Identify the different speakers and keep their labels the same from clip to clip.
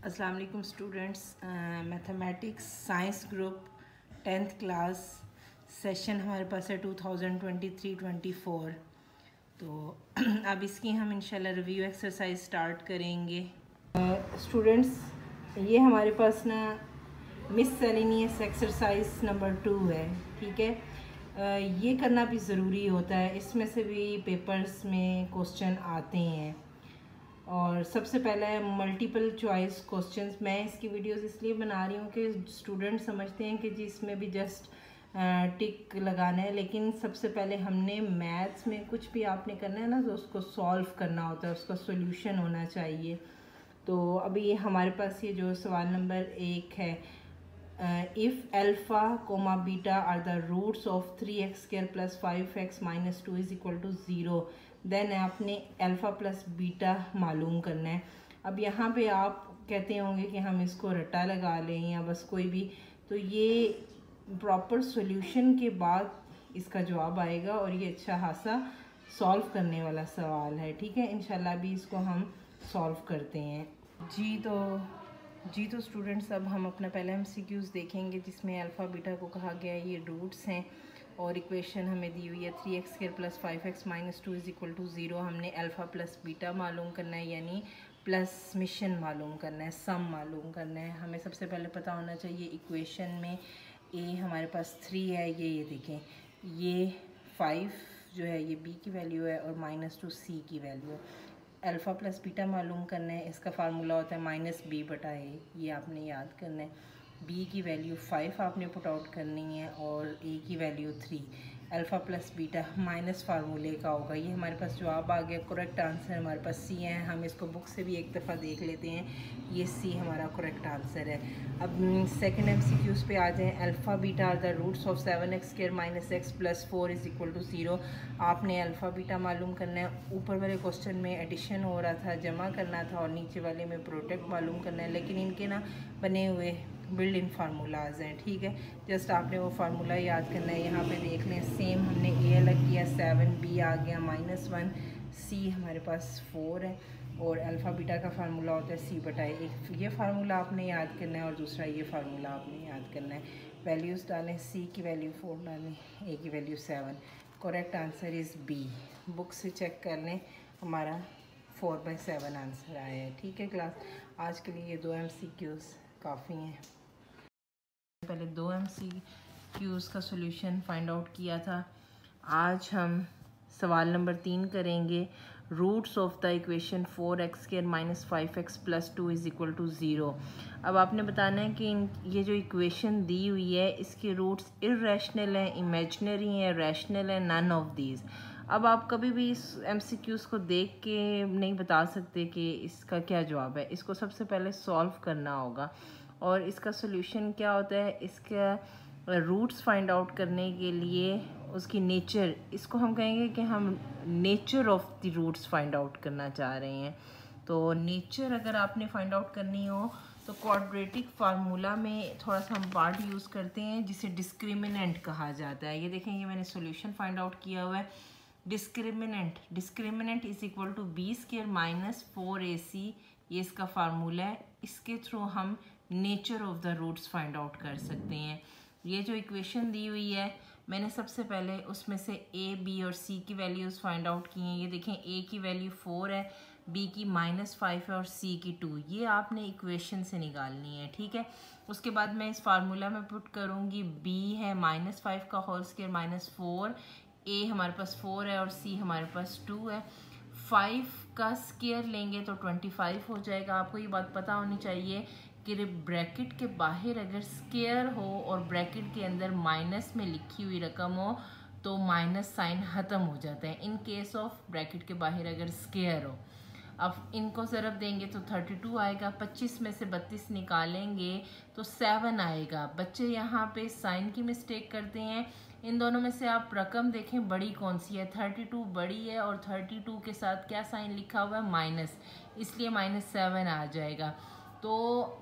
Speaker 1: अस्सलाम वालेकुम students. Mathematics science group 10th class session हमारे पास है 2023-24। तो अब इसकी हम इंशाल्लाह रिव्यू एक्सरसाइज स्टार्ट करेंगे। स्टूडेंट्स ये हमारे पास ना मिससेलेनियस एक्सरसाइज नंबर 2 है, ठीक है। ये करना भी ज़रूरी होता है, इसमें से भी पेपर्स में क्वेश्चन आते हैं। और सबसे पहले मल्टीपल चॉइस क्वेश्चंस। मैं इसकी वीडियोस इसलिए बना रही हूँ कि स्टूडेंट समझते हैं कि जी इसमें भी जस्ट टिक लगाना है, लेकिन सबसे पहले हमने मैथ्स में कुछ भी आपने करना है ना तो उसको सॉल्व करना होता है, उसका सॉल्यूशन होना चाहिए। तो अभी ये हमारे पास ये जो सवाल नंबर 1 है, if alpha comma beta are the roots of 3x² + 5x - 2 = 0, then आपने अल्फ़ा प्लस बीटा मालूम करना है। अब यहाँ पे आप कहते होंगे कि हम इसको रट्टा लगा लें या बस कोई भी, तो ये प्रॉपर सॉल्यूशन के बाद इसका जवाब आएगा और ये अच्छा खासा सॉल्व करने वाला सवाल है, ठीक है। इंशाल्लाह भी इसको हम सॉल्व करते हैं। जी तो स्टूडेंट्स, अब हम अपना पहला MCQs देखेंगे जिसमें अल्फ़ा बीटा को कहा गया है, ये रूट्स हैं और इक्वेशन हमें दी हुई है 3x² + 5x - 2 = 0। हमने अल्फ़ा प्लस बीटा मालूम करना है, यानी प्लस मिशन मालूम करना है, सम मालूम करना है। हमें सबसे पहले पता होना चाहिए इक्वेशन में ए हमारे पास 3 है, ये देखें, ये 5 जो है ये b की वैल्यू है और -2 c की वैल्यू है। अल्फ़ा प्लस बीटा मालूम करना है, इसका फार्मूला होता है -b/a, ये आपने याद करना है। b की वैल्यू 5 आपने पुट आउट करनी है और a की value 3। Alpha plus beta minus फार्मूले का होगा। ये हमारे पास जवाब आ गया। करेक्ट आंसर हमारे पास C है। हम इसको बुक से भी एक दफ़ा देख लेते हैं, ये C हमारा करेक्ट आंसर है। अब सेकंड MCQs पे आ जाएं। Alpha beta are the roots of 7x² - x + 4 = 0। आपने अल्फ़ा बीटा मालूम करना है। ऊपर वाले क्वेश्चन में एडिशन हो रहा था, जमा करना था, और नीचे वाले में प्रोडक्ट मालूम करना है, लेकिन इनके ना बने हुए बिल्ड इन फार्मूलाज हैं, ठीक है। जस्ट आपने वो फार्मूला याद करना है। यहाँ पे देख लें, सेम हमने ए अलग किया, 7b आ गया -1, c हमारे पास 4 है और अल्फ़ा बीटा का फार्मूला होता है c/a। ये फार्मूला आपने याद करना है और दूसरा ये फार्मूला आपने याद करना है। वैल्यूज़ डालें, c की वैल्यू 4 डालें, a की value 7। Correct answer is b। Book से चेक कर लें, हमारा 4/7 आंसर आया है, ठीक है क्लास। आज के लिए ये 2 MCQs काफ़ी हैं। पहले 2 MCQs का सॉल्यूशन फाइंड आउट किया था। आज हम सवाल नंबर 3 करेंगे। Roots of the equation 4x² - 5x + 2 = 0। अब आपने बताना है कि ये जो इक्वेशन दी हुई है इसके रूट्स इर्रेशनल हैं, इमेजिनरी हैं, रैशनल हैं, नन ऑफ दीज। अब आप कभी भी इस MCQs को देख के नहीं बता सकते कि इसका क्या जवाब है। इसको सबसे पहले सॉल्व करना होगा और इसका सॉल्यूशन क्या होता है, इसका रूट्स फाइंड आउट करने के लिए उसकी नेचर, इसको हम कहेंगे कि हम nature of the roots find out करना चाह रहे हैं। तो नेचर अगर आपने फाइंड आउट करनी हो तो क्वाड्रेटिक फार्मूला में थोड़ा सा हम पार्ट यूज़ करते हैं जिसे डिस्क्रिमिनेंट कहा जाता है। ये देखें, ये मैंने सॉल्यूशन फाइंड आउट किया हुआ है। डिस्क्रिमिनेंट = b² - 4ac, ये इसका फार्मूला है। इसके थ्रू हम nature of the roots find out कर सकते हैं। ये जो इक्वेशन दी हुई है, मैंने सबसे पहले उसमें से a, b और c की वैल्यूज़ फाइंड आउट की हैं। ये देखें, a की वैल्यू 4 है, b की -5 है और c की 2। ये आपने इक्वेशन से निकालनी है, ठीक है। उसके बाद मैं इस फार्मूला में पुट करूँगी, b है -5 का होल स्क्वायर -4, a हमारे पास 4 है और c हमारे पास 2 है। 5 का स्क्वायर लेंगे तो 25 हो जाएगा। आपको ये बात पता होनी चाहिए कि ब्रैकेट के बाहर अगर स्क्वायर हो और ब्रैकेट के अंदर माइनस में लिखी हुई रकम हो तो माइनस साइन ख़त्म हो जाता है, इन केस ऑफ ब्रैकेट के बाहर अगर स्क्वायर हो। अब इनको ज़रब देंगे तो 32 आएगा, 25 में से 32 निकालेंगे तो 7 आएगा। बच्चे यहाँ पे साइन की मिस्टेक करते हैं। इन दोनों में से आप रकम देखें, बड़ी कौन सी है, 32 बड़ी है और 32 के साथ क्या साइन लिखा हुआ है, माइनस, इसलिए -7 आ जाएगा। तो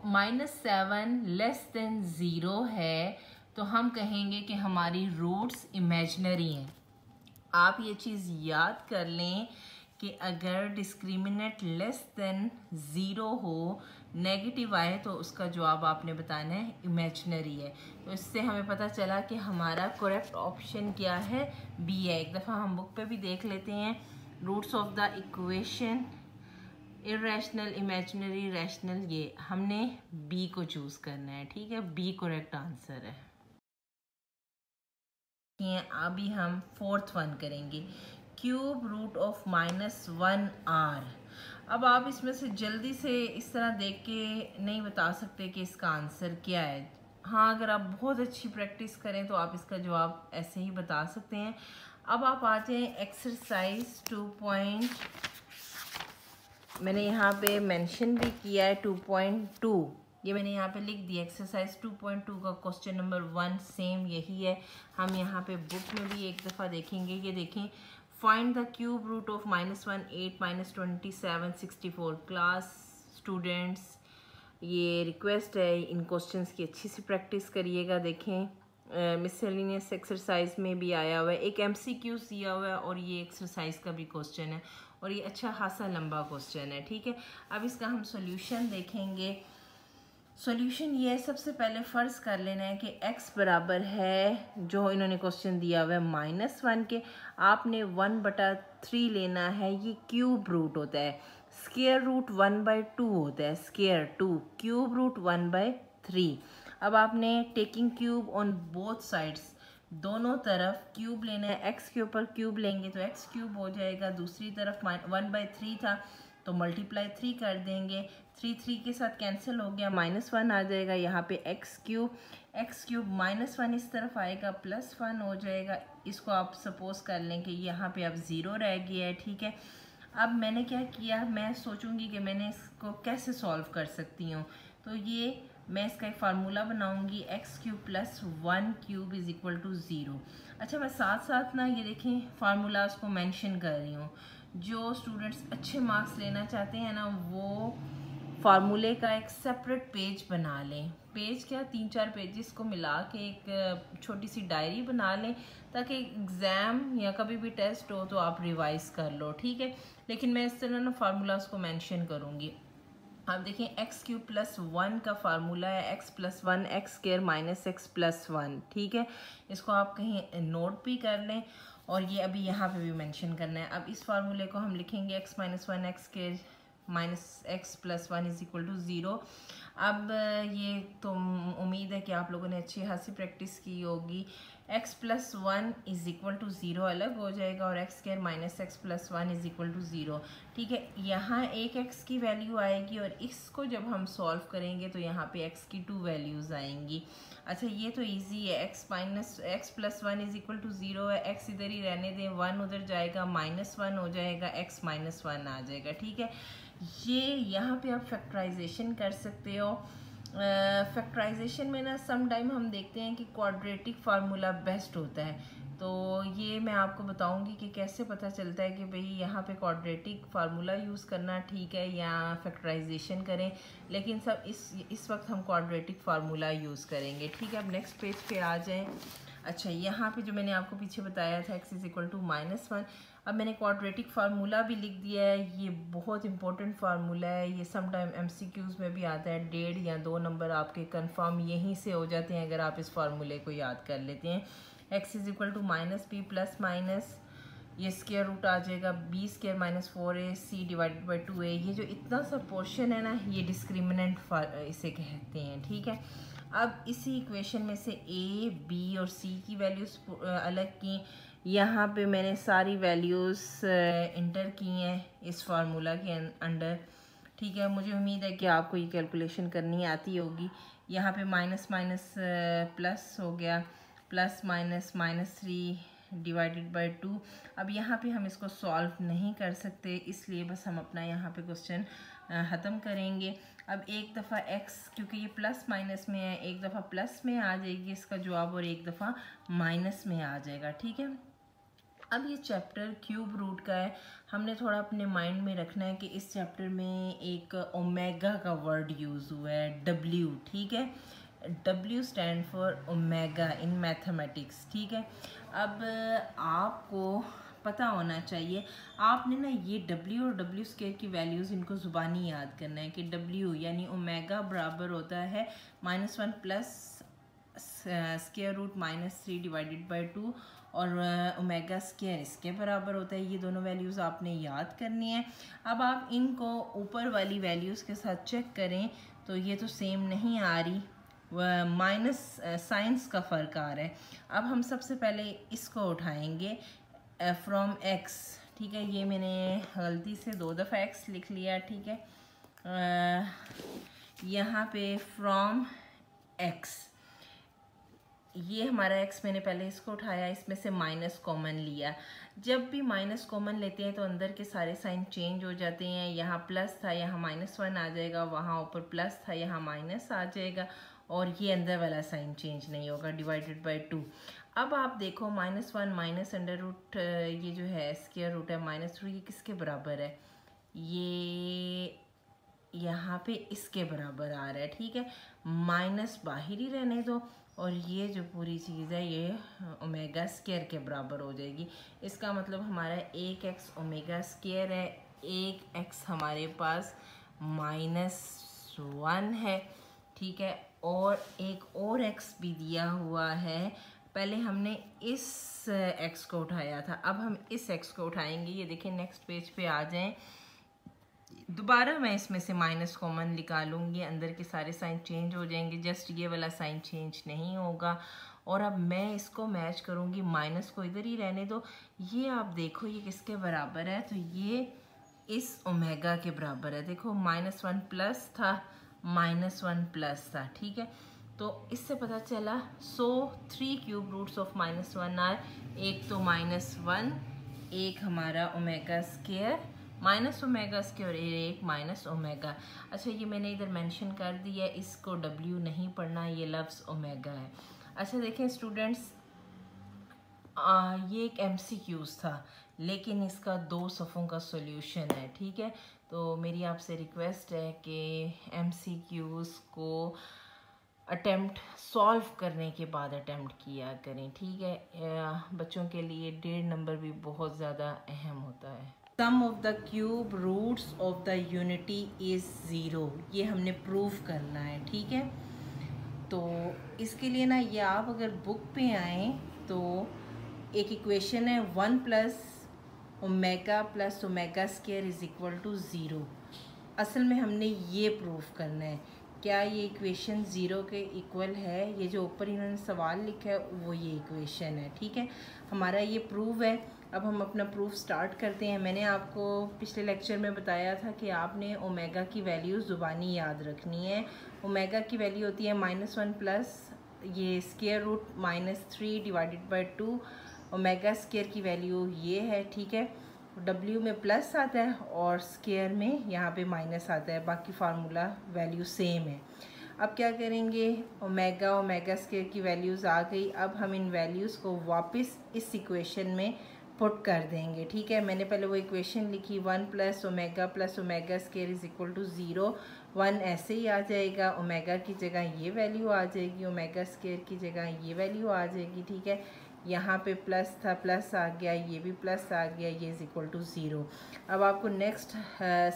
Speaker 1: -7 < 0 है तो हम कहेंगे कि हमारी रूट्स इमेजिनरी हैं। आप ये चीज़ याद कर लें कि अगर डिस्क्रिमिनेंट लेस देन 0 हो, नेगेटिव आए, तो उसका जवाब आपने बताना है इमेजिनरी है। तो इससे हमें पता चला कि हमारा करेक्ट ऑप्शन क्या है, बी है। एक दफ़ा हम बुक पे भी देख लेते हैं। Roots of the equation irrational, imaginary, rational, ये हमने बी को चूज़ करना है। ठीक है, बी करेक्ट आंसर है। अभी हम फोर्थ वन करेंगे, क्यूब रूट ऑफ -1r। अब आप इसमें से जल्दी से इस तरह देख के नहीं बता सकते कि इसका आंसर क्या है। हाँ, अगर आप बहुत अच्छी प्रैक्टिस करें तो आप इसका जवाब ऐसे ही बता सकते हैं। अब आप आ जाएं एक्सरसाइज 2. मैंने यहाँ पे मेंशन भी किया है 2.2, ये मैंने यहाँ पे लिख दिया। एक्सरसाइज 2.2 का क्वेश्चन नंबर 1 सेम यही है। हम यहाँ पे बुक में भी एक दफ़ा देखेंगे। ये देखें, find the cube root of -1, 8, -27, 64। Class students, ये रिक्वेस्ट है, इन क्वेश्चंस की अच्छी सी प्रैक्टिस करिएगा। देखें मिसलेनियस एक्सरसाइज में भी आया हुआ है, एक MCQs दिया हुआ है और ये एक्सरसाइज का भी क्वेश्चन है और ये अच्छा खासा लंबा क्वेश्चन है। ठीक है, अब इसका हम सॉल्यूशन देखेंगे। सॉल्यूशन ये है, सबसे पहले फ़र्ज़ कर लेना है कि x बराबर है, जो इन्होंने क्वेश्चन दिया हुआ है -1 के, आपने 1/3 लेना है। ये क्यूब रूट होता है, स्क्वायर रूट 1/2 होता है, स्क्वायर 2, क्यूब रूट 1/3। अब आपने taking cube on both sides, दोनों तरफ क्यूब लेना है। x के ऊपर क्यूब लेंगे तो x क्यूब हो जाएगा, दूसरी तरफ 1/3 था तो मल्टीप्लाई 3 कर देंगे, 3 के साथ कैंसिल हो गया, -1 आ जाएगा। यहाँ पे x क्यूब -1 इस तरफ आएगा, +1 हो जाएगा। इसको आप सपोज कर लें कि यहाँ पे अब 0 रह गया है। ठीक है, अब मैंने क्या किया, मैं सोचूंगी कि मैंने इसको कैसे सॉल्व कर सकती हूँ। तो ये मैं इसका एक फार्मूला बनाऊंगी, x³ + 1³ = 0। अच्छा, मैं साथ साथ ना ये देखें फार्मूलाज को मेंशन कर रही हूँ। जो स्टूडेंट्स अच्छे मार्क्स लेना चाहते हैं ना, वो फार्मूले का एक सेपरेट पेज बना लें। पेज क्या, 3-4 पेजेस को मिला के एक छोटी सी डायरी बना लें, ताकि एग्ज़ाम या कभी भी टेस्ट हो तो आप रिवाइज कर लो। ठीक है, लेकिन मैं इस तरह ना फार्मूलाज को मेंशन करूँगी। आप देखें, x³ + 1 का फार्मूला है x + 1 x² - x + 1। ठीक है, इसको आप कहीं नोट भी कर लें और ये अभी यहाँ पे भी मेंशन करना है। अब इस फार्मूले को हम लिखेंगे x - 1 x² - x + 1 = 0। अब ये तो उम्मीद है कि आप लोगों ने अच्छी खासी प्रैक्टिस की होगी। x + 1 = 0 अलग हो जाएगा और x² - x + 1 = 0। ठीक है, यहाँ एक x की वैल्यू आएगी और इसको जब हम सॉल्व करेंगे तो यहाँ पे x की 2 वैल्यूज़ आएंगी। अच्छा, ये तो इजी है, x + 1 = 0 है, x इधर ही रहने दें, 1 उधर जाएगा, -1 हो जाएगा, x - 1 आ जाएगा। ठीक है, ये यहाँ पे आप फैक्टराइजेशन कर सकते हो। फैक्टराइजेशन में ना सम टाइम हम देखते हैं कि क्वाड्रेटिक फार्मूला बेस्ट होता है, तो ये मैं आपको बताऊंगी कि कैसे पता चलता है कि भाई यहाँ पे क्वाड्रेटिक फार्मूला यूज़ करना ठीक है या फैक्टराइजेशन करें। लेकिन सब इस वक्त हम क्वाड्रेटिक फार्मूला यूज़ करेंगे। ठीक है, अब नेक्स्ट पेज पे आ जाएं। अच्छा, यहाँ पे जो मैंने आपको पीछे बताया था x = -1, अब मैंने क्वाड्रेटिक फार्मूला भी लिख दिया है। ये बहुत इंपॉर्टेंट फार्मूला है, ये सम टाइम MCQs में भी आता है। 1.5 या 2 नंबर आपके कंफर्म यहीं से हो जाते हैं अगर आप इस फार्मूले को याद कर लेते हैं। x = -b ± ये स्क्वायर रूट आ जाएगा, b² - 4ac / 2a। ये जो इतना सा पोर्शन है ना, ये डिस्क्रिमिनेंट इसे कहते हैं। ठीक है, अब इसी इक्वेशन में से a, b और c की वैल्यूज़ अलग की। यहाँ पे मैंने सारी वैल्यूज़ इंटर की हैं इस फार्मूला के अंडर। ठीक है, मुझे उम्मीद है कि आपको ये कैलकुलेशन करनी आती होगी। यहाँ पे माइनस प्लस हो गया, +- 3 / 2। अब यहाँ पे हम इसको सॉल्व नहीं कर सकते, इसलिए बस हम अपना यहाँ पे क्वेश्चन ख़त्म करेंगे। अब एक दफ़ा x, क्योंकि ये प्लस माइनस में है, एक दफ़ा प्लस में आ जाएगी इसका जवाब और एक दफ़ा माइनस में आ जाएगा। ठीक है, अब ये चैप्टर क्यूब रूट का है। हमने थोड़ा अपने माइंड में रखना है कि इस चैप्टर में एक ओमेगा का वर्ड यूज़ हुआ है, W। ठीक है, W stand for omega in mathematics. ठीक है, अब आपको पता होना चाहिए। आपने ना ये W और W स्क्वायर की वैल्यूज़ इनको ज़ुबानी याद करना है कि W यानी ओमेगा बराबर होता है -1 plus square root -3 divided by 2 और ओमेगा स्क्वायर इसके बराबर होता है। ये दोनों वैल्यूज़ आपने याद करनी है। अब आप इनको ऊपर वाली वैल्यूज़ के साथ चेक करें तो ये तो सेम नहीं आ रही, माइनस साइंस का फ़र्क आ रहा है। अब हम सबसे पहले इसको उठाएंगे फ्रॉम x, ठीक है। ये मैंने गलती से 2 दफ़ा x लिख लिया, ठीक है। यहाँ पे फ्रॉम x, ये हमारा x, मैंने पहले इसको उठाया, इसमें से माइनस कॉमन लिया। जब भी माइनस कॉमन लेते हैं तो अंदर के सारे साइन चेंज हो जाते हैं। यहाँ प्लस था, यहाँ -1 आ जाएगा, वहाँ ऊपर प्लस था, यहाँ माइनस आ जाएगा, और ये अंदर वाला साइन चेंज नहीं होगा, डिवाइडेड बाई 2। अब आप देखो -1 माइनस अंडर रूट, ये जो है स्क्वायर रूट है -2, ये किसके बराबर है? ये यहाँ पे इसके बराबर आ रहा है, ठीक है। माइनस बाहर ही रहने दो, और ये जो पूरी चीज़ है ये ओमेगा स्क्वायर के बराबर हो जाएगी। इसका मतलब हमारा 1x ओमेगा स्क्वायर है, 1x हमारे पास -1 है, ठीक है। और एक और x भी दिया हुआ है। पहले हमने इस x को उठाया था, अब हम इस x को उठाएंगे। ये देखिए नेक्स्ट पेज पे आ जाएं। दोबारा मैं इसमें से माइनस कॉमन निकालूंगी, अंदर के सारे साइन चेंज हो जाएंगे, जस्ट ये वाला साइन चेंज नहीं होगा। और अब मैं इसको मैच करूंगी, माइनस को इधर ही रहने दो। ये आप देखो ये किसके बराबर है, तो ये इस ओमेगा के बराबर है। देखो -1 प्लस था, -1 प्लस था, ठीक है। तो इससे पता चला 3 क्यूब रूट्स ऑफ -1 आर, एक तो -1, एक हमारा omega square minus omega square, एक माइनस ओमेगा। अच्छा ये मैंने इधर मेंशन कर दिया, इसको W नहीं पढ़ना, ये लफ्ज़ ओमेगा है। अच्छा देखें स्टूडेंट्स, ये एक MCQs था, लेकिन इसका 2 सफ़ों का सॉल्यूशन है, ठीक है। तो मेरी आपसे रिक्वेस्ट है कि MCQs को अटेम्प्ट सॉल्व करने के बाद अटेम्प्ट किया करें, ठीक है। बच्चों के लिए 1.5 नंबर भी बहुत ज़्यादा अहम होता है। Sum of the cube roots of the unity is 0, ये हमने प्रूव करना है, ठीक है। तो इसके लिए ना ये आप अगर बुक पे आएँ तो एक इक्वेशन है 1 plus omega plus omega square is equal to 0। असल में हमने ये प्रूव करना है, क्या ये इक्वेशन 0 के इक्वल है। ये जो ऊपर इन्होंने सवाल लिखा है वो ये इक्वेशन है, ठीक है। हमारा ये प्रूव है। अब हम अपना प्रूफ स्टार्ट करते हैं। मैंने आपको पिछले लेक्चर में बताया था कि आपने ओमेगा की वैल्यू ज़ुबानी याद रखनी है। ओमेगा की वैल्यू होती है -1 प्लस ये square root -3 divided by 2। Omega square की वैल्यू ये है, ठीक है। W में प्लस आता है और स्क्वायर में यहाँ पे माइनस आता है, बाकी फार्मूला वैल्यू सेम है। अब क्या करेंगे, ओमेगा स्क्वायर की वैल्यूज़ आ गई। अब हम इन वैल्यूज़ को वापस इस इक्वेशन में पुट कर देंगे, ठीक है। मैंने पहले वो इक्वेशन लिखी 1 plus omega square is equal to 0। 1 ऐसे ही आ जाएगा, ओमेगा की जगह ये वैल्यू आ जाएगी, ओमेगा स्क्वायर की जगह ये वैल्यू आ जाएगी, ठीक है। यहाँ पे प्लस था, प्लस आ गया, ये भी प्लस आ गया, ये इज़ इक्वल टू 0। अब आपको नेक्स्ट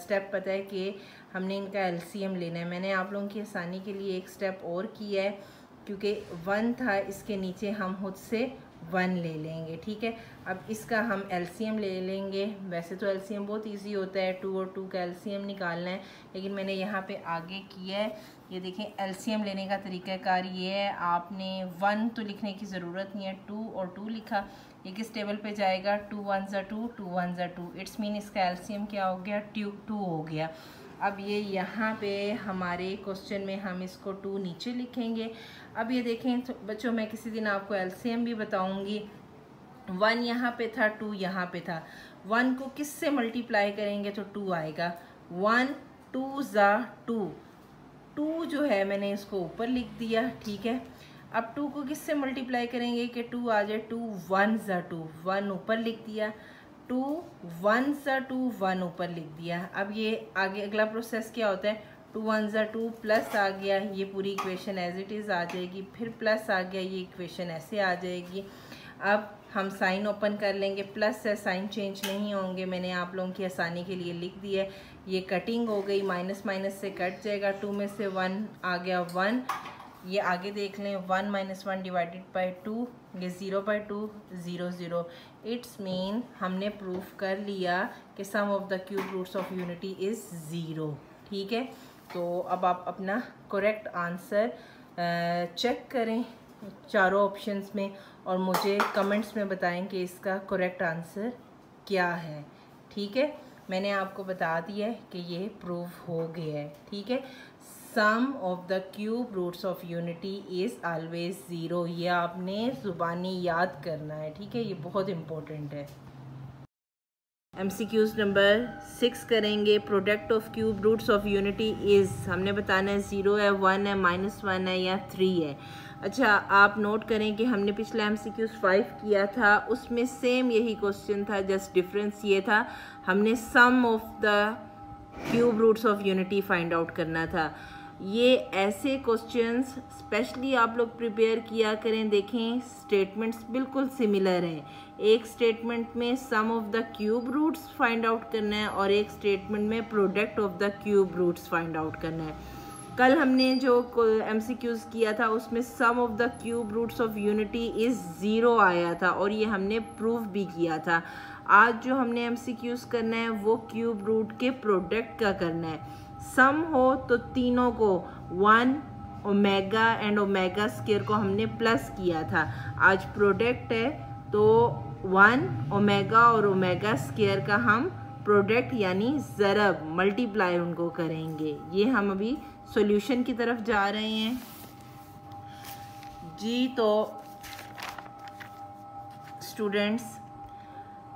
Speaker 1: स्टेप पता है कि हमने इनका LCM लेना है। मैंने आप लोगों की आसानी के लिए एक स्टेप और किया है, क्योंकि 1 था, इसके नीचे हम खुद से 1 ले लेंगे, ठीक है। अब इसका हम LCM ले लेंगे। वैसे तो LCM बहुत इजी होता है, 2 और 2 का LCM निकालना है, लेकिन मैंने यहाँ पे आगे किया है। ये देखें LCM लेने का तरीक़ाकार ये है, आपने 1 तो लिखने की ज़रूरत नहीं है, 2 और 2 लिखा। ये किस टेबल पे जाएगा, 2 1 ज़ा 2, 2 1 ज़ा 2। इट्स मीन इसका LCM क्या हो गया, 2 हो गया। अब ये यहाँ पे हमारे क्वेश्चन में हम इसको 2 नीचे लिखेंगे। अब ये देखें तो बच्चों, मैं किसी दिन आपको LCM भी बताऊंगी। 1 यहाँ पे था, 2 यहाँ पे था। 1 को किस से मल्टीप्लाई करेंगे तो 2 आएगा। 1 2 ज़ा 2, 2 जो है मैंने इसको ऊपर लिख दिया, ठीक है। अब 2 को किस से मल्टीप्लाई करेंगे कि 2 आ जाए, 2 1 ज़ा 2, 1 ऊपर लिख दिया, 2 1 ज़ा 2, 1 ऊपर लिख दिया। अब ये आगे अगला प्रोसेस क्या होता है, 2 1 ज़ा 2 प्लस आ गया, ये पूरी इक्वेशन एज इट इज़ आ जाएगी, फिर प्लस आ गया, ये इक्वेशन ऐसे आ जाएगी। अब हम साइन ओपन कर लेंगे, प्लस है, साइन चेंज नहीं होंगे, मैंने आप लोगों की आसानी के लिए लिख दिया है। ये कटिंग हो गई, माइनस माइनस से कट जाएगा, 2 में से 1 आ गया 1। ये आगे देख लें, 1 - 1 डिवाइडेड बाई 2, ये 0/2 0 0। इट्स मीन हमने प्रूफ कर लिया कि sum of the cube roots of unity is 0। ठीक है, तो अब आप अपना करेक्ट आंसर चेक करें चारों ऑप्शंस में और मुझे कमेंट्स में बताएं कि इसका करेक्ट आंसर क्या है। ठीक है, मैंने आपको बता दिया है कि ये प्रूफ हो गया है। ठीक है, sum of the cube roots of unity is always 0। ये आपने ज़ुबानी याद करना है। ठीक है, ये बहुत इम्पोर्टेंट है। MCQs नंबर 6 करेंगे। Product of cube roots of unity is, हमने बताना है 0 है, 1 है, -1 है या 3 है। अच्छा, आप नोट करें कि हमने पिछला MCQs 5 किया था, उसमें सेम यही क्वेश्चन था, जस्ट डिफरेंस ये था हमने sum of the cube roots of unity find out करना था। ये ऐसे क्वेश्चंस स्पेशली आप लोग प्रिपेयर किया करें। देखें, स्टेटमेंट्स बिल्कुल सिमिलर हैं। एक स्टेटमेंट में sum of the cube roots find out करना है और एक स्टेटमेंट में product of the cube roots find out करना है। कल हमने जो MCQs किया था उसमें sum of the cube roots of unity is 0 आया था और ये हमने प्रूफ भी किया था। आज जो हमने MCQs करना है वो क्यूब रूट के प्रोडक्ट का करना है। सम हो तो तीनों को 1 ओमेगा एंड ओमेगा स्क्वायर को हमने प्लस किया था। आज प्रोडक्ट है तो 1 ओमेगा और ओमेगा स्क्वायर का हम प्रोडक्ट यानी ज़रब मल्टीप्लाई उनको करेंगे। ये हम अभी सॉल्यूशन की तरफ जा रहे हैं जी। तो स्टूडेंट्स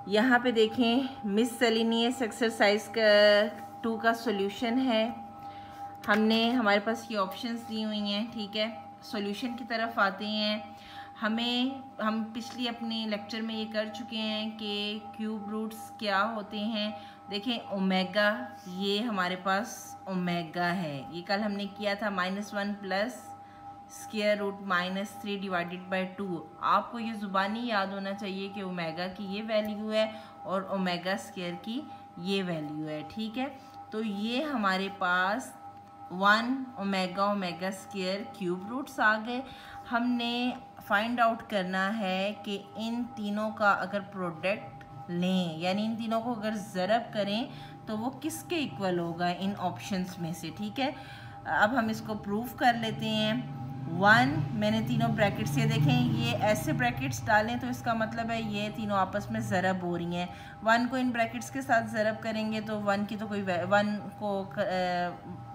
Speaker 1: यहाँ पे देखें, मिससेलेनियस एक्सरसाइज का 2 का सॉल्यूशन है। हमारे पास ये ऑप्शंस दी हुई हैं। ठीक है, सॉल्यूशन की तरफ आते हैं। हम पिछली अपने लेक्चर में ये कर चुके हैं कि क्यूब रूट्स क्या होते हैं। देखें, ओमेगा, ये हमारे पास ओमेगा है, ये कल हमने किया था -1 plus square root -3 divided by 2। आपको ये ज़ुबानी याद होना चाहिए कि ओमेगा की ये वैल्यू है और ओमेगा स्क्वायर की ये वैल्यू है। ठीक है, तो ये हमारे पास 1 omega omega square cube roots आ गए। हमने फाइंड आउट करना है कि इन तीनों का अगर प्रोडक्ट लें, यानी इन तीनों को अगर ज़रब करें तो वो किसके इक्वल होगा इन ऑप्शंस में से। ठीक है, अब हम इसको प्रूफ कर लेते हैं। 1, मैंने तीनों ब्रैकेट्स, ये देखें, ये ऐसे ब्रैकेट्स डालें तो इसका मतलब है ये तीनों आपस में ज़रब हो रही हैं। 1 को इन ब्रैकेट्स के साथ ज़रब करेंगे तो 1 की तो कोई 1 को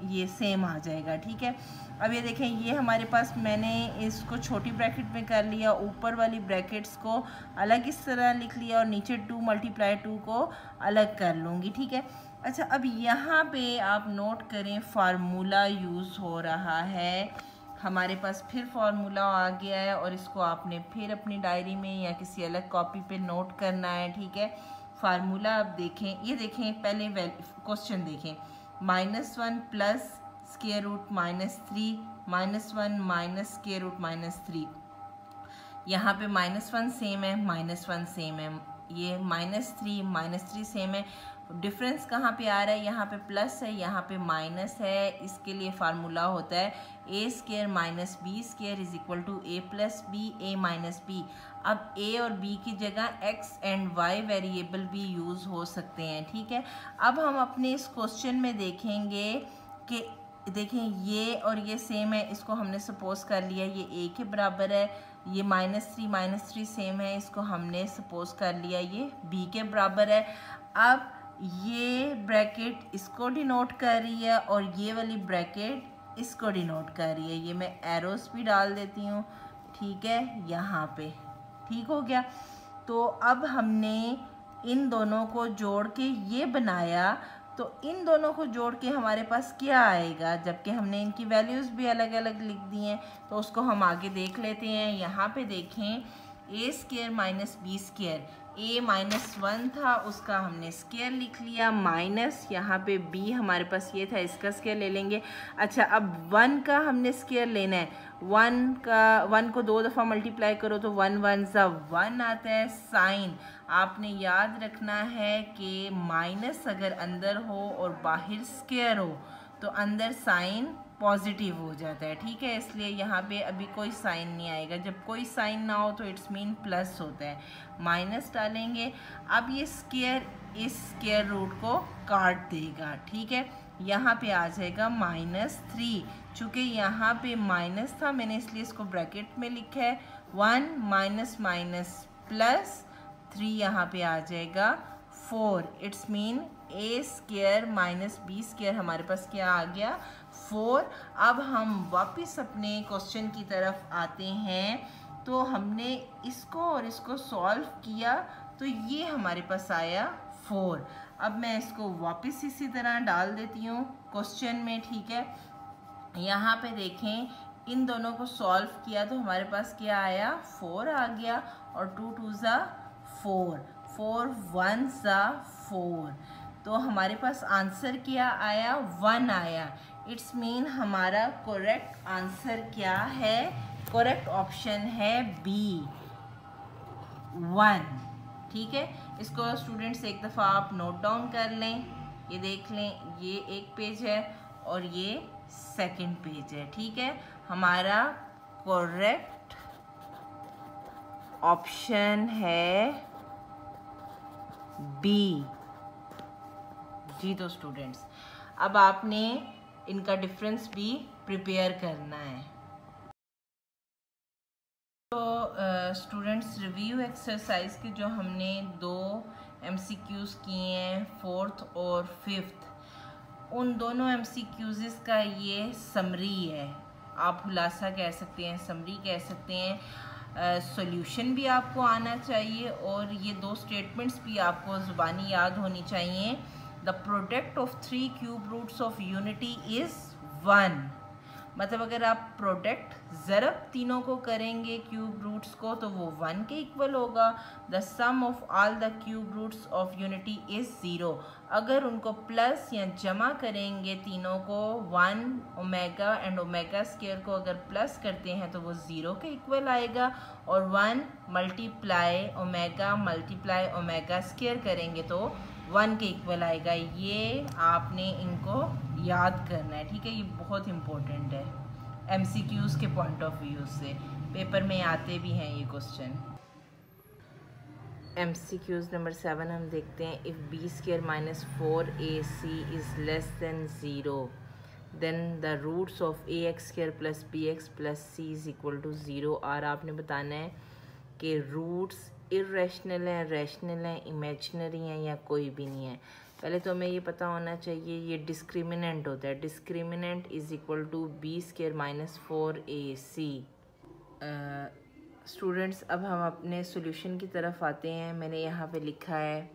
Speaker 1: ये सेम आ जाएगा। ठीक है, अब ये देखें, ये हमारे पास, मैंने इसको छोटी ब्रैकेट में कर लिया, ऊपर वाली ब्रैकेट्स को अलग इस तरह लिख लिया और नीचे 2 × 2 को अलग कर लूँगी। ठीक है, अच्छा, अब यहाँ पे आप नोट करें, फार्मूला यूज़ हो रहा है। हमारे पास फिर फार्मूला आ गया है और इसको आपने फिर अपनी डायरी में या किसी अलग कॉपी पे नोट करना है। ठीक है, फार्मूला आप देखें, ये देखें, पहले क्वेश्चन देखें, -1 plus square root -3 -1 minus square root -3। यहाँ पे -1 सेम है, -1 सेम है, ये -3 सेम है। डिफरेंस कहाँ पे आ रहा है, यहाँ पे प्लस है, यहाँ पे माइनस है। इसके लिए फार्मूला होता है a² - b² is equal to a + b, a - b। अब a और b की जगह x एंड y वेरिएबल भी यूज़ हो सकते हैं। ठीक है, अब हम अपने इस क्वेश्चन में देखेंगे कि देखें, ये और ये सेम है, इसको हमने सपोज कर लिया ये a के बराबर है। ये -3 सेम है, इसको हमने सपोज कर लिया ये b के बराबर है। अब ये ब्रैकेट इसको डिनोट कर रही है और ये वाली ब्रैकेट इसको डिनोट कर रही है। ये मैं एरोस भी डाल देती हूँ। ठीक है, यहाँ पे ठीक हो गया। तो अब हमने इन दोनों को जोड़ के ये बनाया, तो इन दोनों को जोड़ के हमारे पास क्या आएगा, जबकि हमने इनकी वैल्यूज़ भी अलग अलग लिख दी हैं। तो उसको हम आगे देख लेते हैं। यहाँ पे देखें, a² - b², a -1 था, उसका हमने स्क्वायर लिख लिया, माइनस यहाँ पे b हमारे पास ये था, इसका स्क्वायर ले लेंगे। अच्छा, अब 1 का हमने स्क्वायर लेना है। 1 को 2 दफ़ा मल्टीप्लाई करो तो 1 1 ज़ा 1 आता है। साइन आपने याद रखना है कि माइनस अगर अंदर हो और बाहर स्क्वायर हो तो अंदर साइन पॉजिटिव हो जाता है, ठीक है। इसलिए यहाँ पे अभी कोई साइन नहीं आएगा। जब कोई साइन ना हो तो इट्स मीन प्लस होता है। माइनस डालेंगे। अब ये स्क्वायर इस स्क्वायर रूट को काट देगा, ठीक है। यहाँ पे आ जाएगा -3। चूँकि यहाँ पे माइनस था मैंने इसलिए इसको ब्रैकेट में लिखा है। 1 माइनस माइनस प्लस 3 यहाँ पे आ जाएगा 4। It's mean a square minus b square हमारे पास क्या आ गया 4। अब हम वापस अपने क्वेश्चन की तरफ आते हैं। तो हमने इसको और इसको सॉल्व किया तो ये हमारे पास आया 4। अब मैं इसको वापस इसी तरह डाल देती हूँ क्वेश्चन में, ठीक है। यहाँ पे देखें, इन दोनों को सॉल्व किया तो हमारे पास क्या आया 4 आ गया और 2 2 ज़ा 4, 4 1 ज़ा 4। तो हमारे पास आंसर क्या आया 1 आया। इट्स मीन हमारा करेक्ट आंसर क्या है, करेक्ट ऑप्शन है बी 1, ठीक है। इसको स्टूडेंट्स एक दफ़ा आप नोट डाउन कर लें, ये देख लें, ये एक पेज है और ये सेकंड पेज है, ठीक है। हमारा करेक्ट ऑप्शन है बी। जी तो स्टूडेंट्स, अब आपने इनका डिफरेंस भी प्रिपेयर करना है। तो स्टूडेंट्स, रिव्यू एक्सरसाइज के जो हमने 2 MCQs किए हैं, 4th और 5th, उन दोनों MCQs का ये समरी है। आप खुलासा कह सकते हैं, समरी कह सकते हैं। सॉल्यूशन भी आपको आना चाहिए और ये 2 स्टेटमेंट्स भी आपको ज़ुबानी याद होनी चाहिए। The product of 3 cube roots of unity is 1। मतलब अगर आप प्रोडक्ट ज़रब तीनों को करेंगे क्यूब रूट्स को तो वो 1 के इक्वल होगा। The sum of all the cube roots of unity is 0। अगर उनको प्लस या जमा करेंगे तीनों को, 1 ओमेगा एंड ओमेगा स्क्वायर को अगर प्लस करते हैं तो वो 0 के इक्वल आएगा। और 1 मल्टीप्लाई ओमेगा स्क्वायर करेंगे तो 1 के इक्वल आएगा। ये आपने इनको याद करना है, ठीक है। ये बहुत इम्पोर्टेंट है MCQs के पॉइंट ऑफ व्यू से, पेपर में आते भी हैं ये क्वेश्चन। MCQs नंबर 7 हम देखते हैं। If b square minus 4ac is less than 0 then the roots of ax square plus bx plus c is equal to 0। और आपने बताना है कि रूट्स इरेशनल हैं, रैशनल हैं, इमेजिनरी हैं या कोई भी नहीं है। पहले तो हमें ये पता होना चाहिए ये डिस्क्रिमिनेंट होता है। Discriminant is equal to b square minus 4ac। Students, अब हम अपने सॉल्यूशन की तरफ आते हैं। मैंने यहाँ पे लिखा है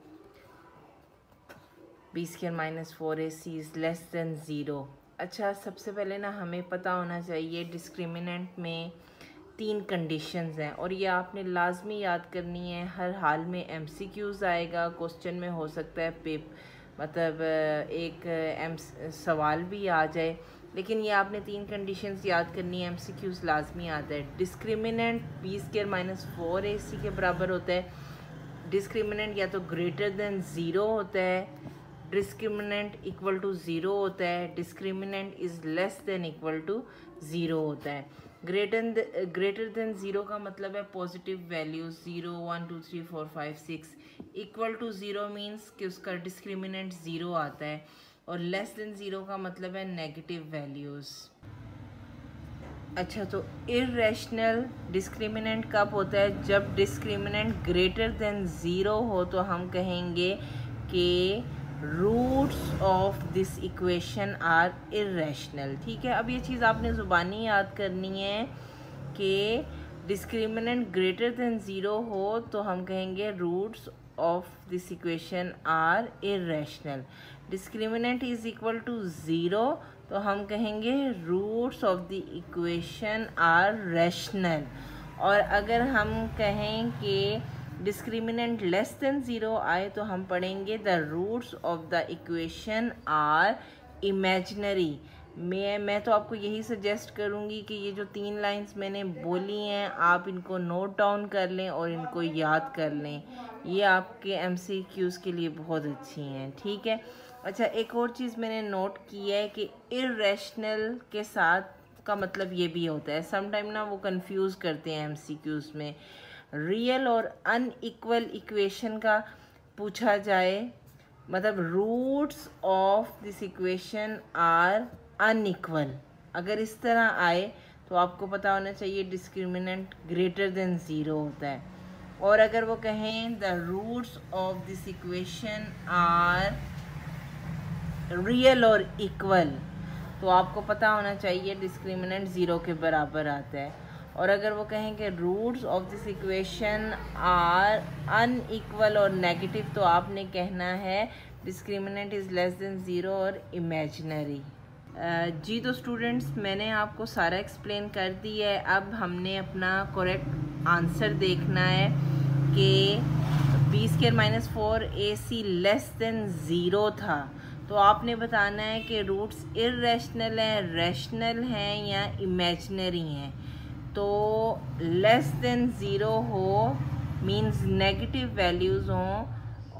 Speaker 1: b square minus 4ac is less than 0। अच्छा, सबसे पहले ना हमें पता होना चाहिए डिस्क्रिमिनेंट में 3 कंडीशंस हैं और ये आपने लाजमी याद करनी है। हर हाल में MCQs आएगा, क्वेश्चन में हो सकता है मतलब एक सवाल भी आ जाए, लेकिन ये आपने 3 कंडीशंस याद करनी है। MCQs लाजमी आता है। Discriminant b square minus 4ac के बराबर होता है। डिस्क्रिमिनेंट या तो ग्रेटर देन 0 होता है, डिस्क्रिमिनेंट इक्वल टू 0 होता है, discriminant is less than equal to 0 होता है। ग्रेटर देन 0 का मतलब है positive value 0 1 2 3 4 5 6। Equal to 0 means कि उसका डिस्क्रिमिनेंट 0 आता है। और लेस देन 0 का मतलब है नेगेटिव वैल्यूज़। अच्छा, तो इर्रेशनल डिस्क्रिमिनेंट कब होता है? जब डिस्क्रिमिनेंट ग्रेटर देन 0 हो तो हम कहेंगे कि roots of this equation are irrational, ठीक है। अब ये चीज़ आपने ज़ुबानी याद करनी है कि डिस्क्रिमिनेंट ग्रेटर देन 0 हो तो हम कहेंगे roots of this equation are irrational. Discriminant is equal to 0 तो हम कहेंगे roots of the equation are rational. और अगर हम कहें कि डिस्क्रिमिनेंट लेस देन ज़ीरो आए तो हम पढ़ेंगे the roots of the equation are imaginary. मैं तो आपको यही सजेस्ट करूँगी कि ये जो 3 लाइंस मैंने बोली हैं आप इनको नोट डाउन कर लें और इनको याद कर लें, ये आपके MCQs के लिए बहुत अच्छी हैं, ठीक है। अच्छा, एक और चीज़ मैंने नोट की है कि इर्रेशनल के साथ का मतलब ये भी होता है, समटाइम ना वो कंफ्यूज करते हैं MCQs में। रियल और अनइक्वल इक्वेशन का पूछा जाए, मतलब roots of this equation are unequal, अगर इस तरह आए तो आपको पता होना चाहिए डिस्क्रिमिनेंट ग्रेटर देन ज़ीरो होता है। और अगर वो कहें the roots of this equation are real और इक्वल, तो आपको पता होना चाहिए डिस्क्रिमिनेंट ज़ीरो के बराबर आता है। और अगर वो कहें कि roots of this equation are unequal और नेगेटिव, तो आपने कहना है discriminant is less than zero और इमेजिनरी। जी तो स्टूडेंट्स, मैंने आपको सारा एक्सप्लेन कर दिया है। अब हमने अपना करेक्ट आंसर देखना है कि b² - 4ac less than zero था, तो आपने बताना है कि रूट्स इर्रेशनल हैं, रैशनल हैं या इमेजिनरी हैं। तो लेस देन ज़ीरो हो मींस नेगेटिव वैल्यूज़ हों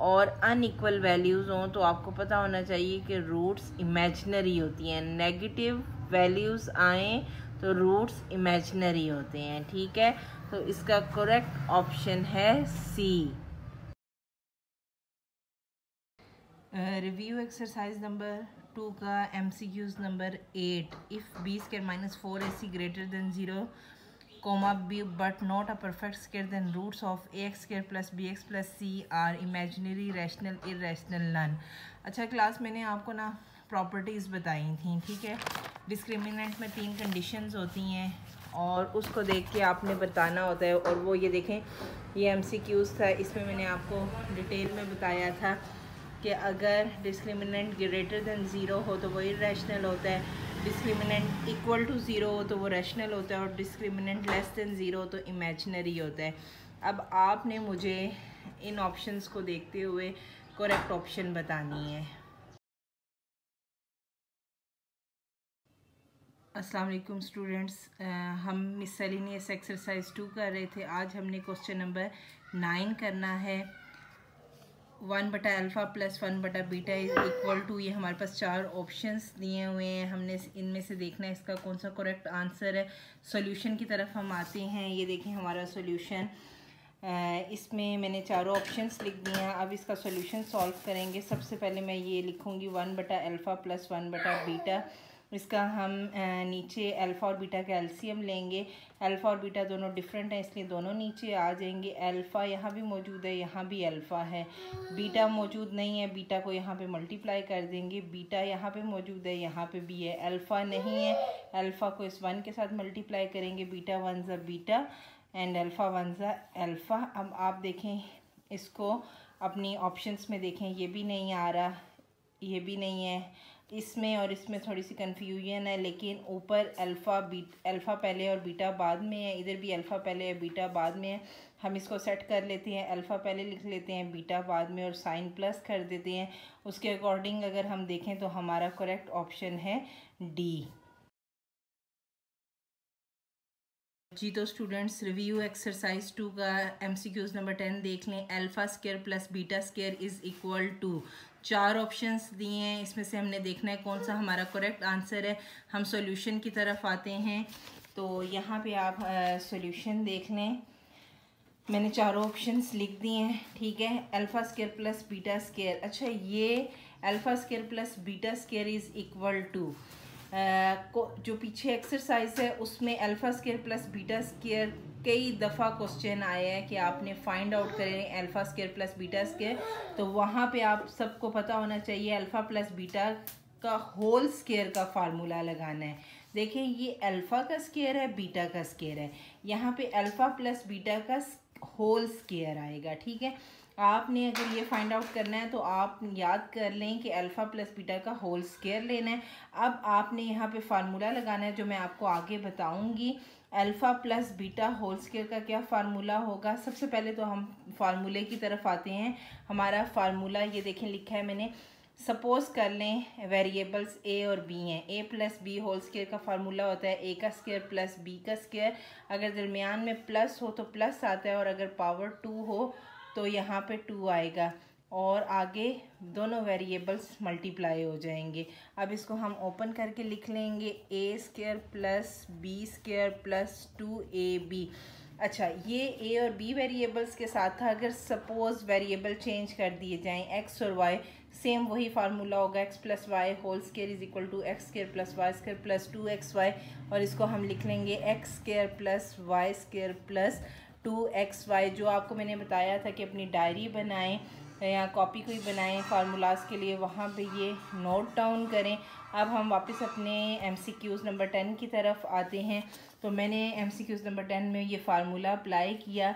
Speaker 1: और अनइक्वल वैल्यूज़ हों, तो आपको पता होना चाहिए कि रूट्स इमेजिनरी होती हैं। नेगेटिव वैल्यूज़ आएँ तो रूट्स इमेजिनरी होते हैं, ठीक है। तो इसका करेक्ट ऑप्शन है सी। रिव्यू एक्सरसाइज नंबर 2 का MCQs number 8। If b² - 4ac greater than zero comma b but not a perfect square, then roots of ax² + bx + c are imaginary, rational, irrational, none। अच्छा class, मैंने आपको ना properties बताई थी, ठीक है। Discriminant में 3 कंडीशंस होती हैं और उसको देख के आपने बताना होता है। और वो ये देखें, ये MCQs था, इसमें मैंने आपको डिटेल में बताया था कि अगर डिस्क्रिमिनेंट ग्रेटर देन ज़ीरो हो तो वो इर्रेशनल होता है, डिस्क्रिमिनेंट इक्वल टू ज़ीरो हो तो वो रैशनल होता है, और डिस्क्रिमिनेंट लेस देन ज़ीरो तो इमेजिनरी होता है। अब आपने मुझे इन ऑप्शंस को देखते हुए करेक्ट ऑप्शन बतानी है। अस्सलाम वालेकुम स्टूडेंट्स, हम मिससेलेनियस एक्सरसाइज 2 कर रहे थे। आज हमने क्वेश्चन नंबर 9 करना है। 1/α + 1/β इज़ इक्वल टू, ये हमारे पास 4 ऑप्शंस दिए हुए हैं, हमने इनमें से देखना है इसका कौन सा करेक्ट आंसर है। सॉल्यूशन की तरफ हम आते हैं। ये देखें हमारा सॉल्यूशन, इसमें मैंने चारों ऑप्शंस लिख दिए हैं। अब इसका सॉल्यूशन सॉल्व करेंगे। सबसे पहले मैं ये लिखूँगी 1/α + 1/β। इसका हम नीचे अल्फ़ा और बीटा का एलसीएम लेंगे। अल्फ़ा और बीटा दोनों डिफरेंट हैं, इसलिए दोनों नीचे आ जाएंगे। अल्फ़ा यहाँ भी मौजूद है, यहाँ भी अल्फ़ा है। बीटा मौजूद नहीं है, बीटा को यहाँ पे मल्टीप्लाई कर देंगे। बीटा यहाँ पे मौजूद है, यहाँ पे भी है। अल्फ़ा नहीं है, अल्फ़ा को इस 1 के साथ मल्टीप्लाई करेंगे। बीटा 1 ज़ा बीटा एंड अल्फ़ा 1 ज़ा अल्फ़ा। अब आप देखें इसको अपनी ऑप्शंस में देखें, ये भी नहीं आ रहा, ये भी नहीं है। इसमें और इसमें थोड़ी सी कन्फ्यूजन है, लेकिन ऊपर अल्फ़ा पहले और बीटा बाद में है, इधर भी अल्फ़ा पहले और बीटा बाद में है। हम इसको सेट कर लेते हैं, अल्फ़ा पहले लिख लेते हैं, बीटा बाद में, और साइन प्लस कर देते हैं। उसके अकॉर्डिंग अगर हम देखें तो हमारा करेक्ट ऑप्शन है डी। जी तो स्टूडेंट्स, रिव्यू एक्सरसाइज 2 का MCQs नंबर 10 देख लें। α² + β² इज़ इक्वल टू, 4 ऑप्शंस दिए हैं, इसमें से हमने देखना है कौन सा हमारा करेक्ट आंसर है। हम सॉल्यूशन की तरफ आते हैं, तो यहाँ पे आप सॉल्यूशन देख लें। मैंने चारों ऑप्शंस लिख दिए हैं, ठीक है। α² + β², अच्छा ये α² + β² इज़ इक्वल टू, जो पीछे एक्सरसाइज है उसमें α² + β² कई दफ़ा क्वेश्चन आया है कि आपने फाइंड आउट करें α² + β², तो वहाँ पे आप सबको पता होना चाहिए अल्फ़ा प्लस बीटा का होल स्क्वायर का फार्मूला लगाना है। देखें ये अल्फ़ा का स्क्वायर है, बीटा का स्क्वायर है, यहाँ पे अल्फ़ा प्लस बीटा का होल स्क्वायर आएगा, ठीक है। आपने अगर ये फाइंड आउट करना है तो आप याद कर लें कि अल्फ़ा प्लस बीटा का होल स्क्वायर लेना है। अब आपने यहाँ पे फार्मूला लगाना है जो मैं आपको आगे बताऊँगी। Alpha plus beta whole square का क्या फार्मूला होगा। सबसे पहले तो हम फार्मूले की तरफ आते हैं। हमारा फार्मूला ये देखें लिखा है मैंने। सपोज़ कर लें वेरिएबल्स ए और बी हैं। ए प्लस बी होल स्क्वायर का फार्मूला होता है ए का स्क्वायर प्लस बी का स्क्वायर। अगर दरमियान में प्लस हो तो प्लस आता है और अगर पावर 2 हो तो यहाँ पे 2 आएगा और आगे दोनों वेरिएबल्स मल्टीप्लाई हो जाएंगे। अब इसको हम ओपन करके लिख लेंगे A square plus B square plus 2ab। अच्छा, ये ए और बी वेरिएबल्स के साथ था। अगर सपोज़ वेरिएबल चेंज कर दिए जाएं एक्स और वाई, सेम वही फार्मूला होगा X plus Y whole square is equal to X square plus Y square plus 2xy और इसको हम लिख लेंगे X square plus Y square plus 2xy। जो आपको मैंने बताया था कि अपनी डायरी बनाएं या कॉपी कोई बनाएं फार्मूलाज के लिए, वहाँ पे ये नोट डाउन करें। अब हम वापस अपने MCQs नंबर 10 की तरफ आते हैं। तो मैंने MCQs नंबर 10 में ये फार्मूला अप्लाई किया।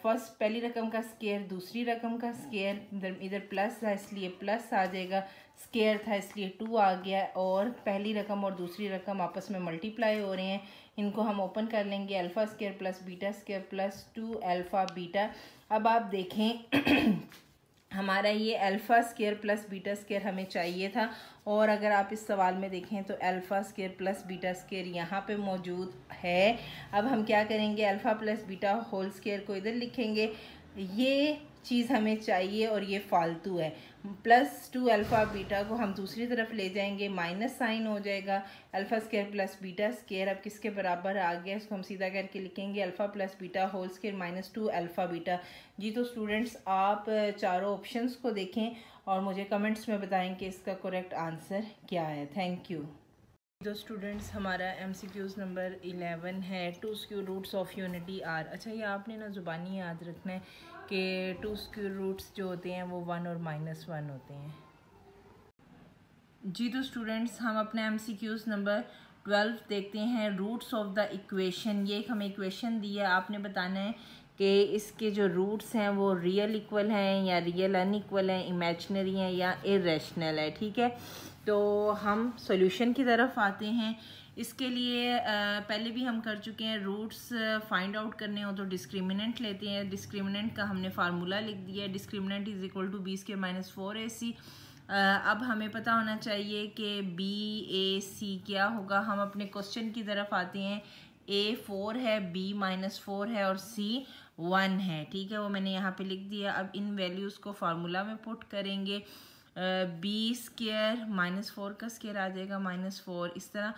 Speaker 1: फर्स्ट पहली रकम का स्क्वायर दूसरी रकम का स्क्वायर, इधर प्लस था इसलिए प्लस आ जाएगा, स्क्वायर था इसलिए 2 आ गया और पहली रकम और दूसरी रकम आपस में मल्टीप्लाई हो रहे हैं। इनको हम ओपन कर लेंगे alpha square plus beta square plus 2 alpha beta. अब आप देखें हमारा ये alpha square plus beta square हमें चाहिए था और अगर आप इस सवाल में देखें तो alpha square plus beta square यहाँ पे मौजूद है। अब हम क्या करेंगे, alpha plus beta whole square को इधर लिखेंगे। ये चीज़ हमें चाहिए और ये फालतू है। प्लस 2 अल्फ़ा बीटा को हम दूसरी तरफ ले जाएंगे, माइनस साइन हो जाएगा। Alpha square plus beta square अब किसके बराबर आ गया, इसको हम सीधा करके लिखेंगे alpha plus beta whole square minus 2 alpha beta. जी तो स्टूडेंट्स आप चारों ऑप्शंस को देखें और मुझे कमेंट्स में बताएं कि इसका करेक्ट आंसर क्या है। Thank you. तो स्टूडेंट्स हमारा MCQs नंबर 11 है 2 square roots of unity are. अच्छा, ये आपने ना ज़ुबानी याद रखना है कि 2 स्क्वायर रूट्स जो होते हैं वो 1 और -1 होते हैं। जी तो स्टूडेंट्स हम अपने MCQs नंबर 12 देखते हैं, रूट्स ऑफ द इक्वेशन। ये एक हमें इक्वेशन दी है, आपने बताना है कि इसके जो रूट्स हैं वो रियल इक्वल हैं या रियल अनइक्वल हैं, इमेजिनरी हैं या इरेशनल है। ठीक है, तो हम सॉल्यूशन की तरफ आते हैं। इसके लिए पहले भी हम कर चुके हैं। रूट्स फाइंड आउट करने हो तो डिस्क्रिमिनेंट लेते हैं। डिस्क्रिमिनेंट का हमने फार्मूला लिख दिया है, discriminant is equal to B square minus 4ac। अब हमें पता होना चाहिए कि BAC क्या होगा। हम अपने क्वेश्चन की तरफ आते हैं। A 4 है, B -4 है और C 1 है। ठीक है, वो मैंने यहाँ पे लिख दिया। अब इन वैल्यूज़ को फार्मूला में पुट करेंगे। B स्क्वायर -4 का स्क्वायर आ जाएगा -4, इस तरह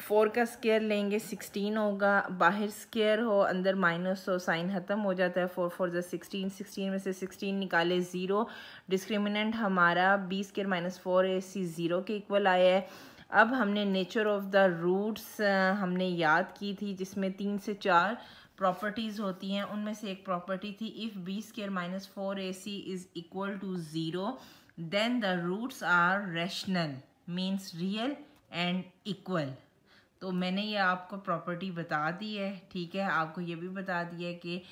Speaker 1: 4 का स्क्वायर लेंगे 16 होगा, बाहर स्क्वायर हो अंदर माइनस हो साइन ख़त्म हो जाता है। 4 4 16, 16 में से 16 निकाले 0। डिस्क्रिमिनेंट हमारा B स्क्वायर -4ac 0 के इक्वल आया है। अब हमने नेचर ऑफ द रूट्स हमने याद की थी जिसमें 3 से 4 प्रॉपर्टीज़ होती हैं। उनमें से एक प्रॉपर्टी थी if B square -4ac is equal to 0 then the roots are rational, means real and equal. तो मैंने ये आपको प्रॉपर्टी बता दी है। ठीक है, आपको ये भी बता दिया है कि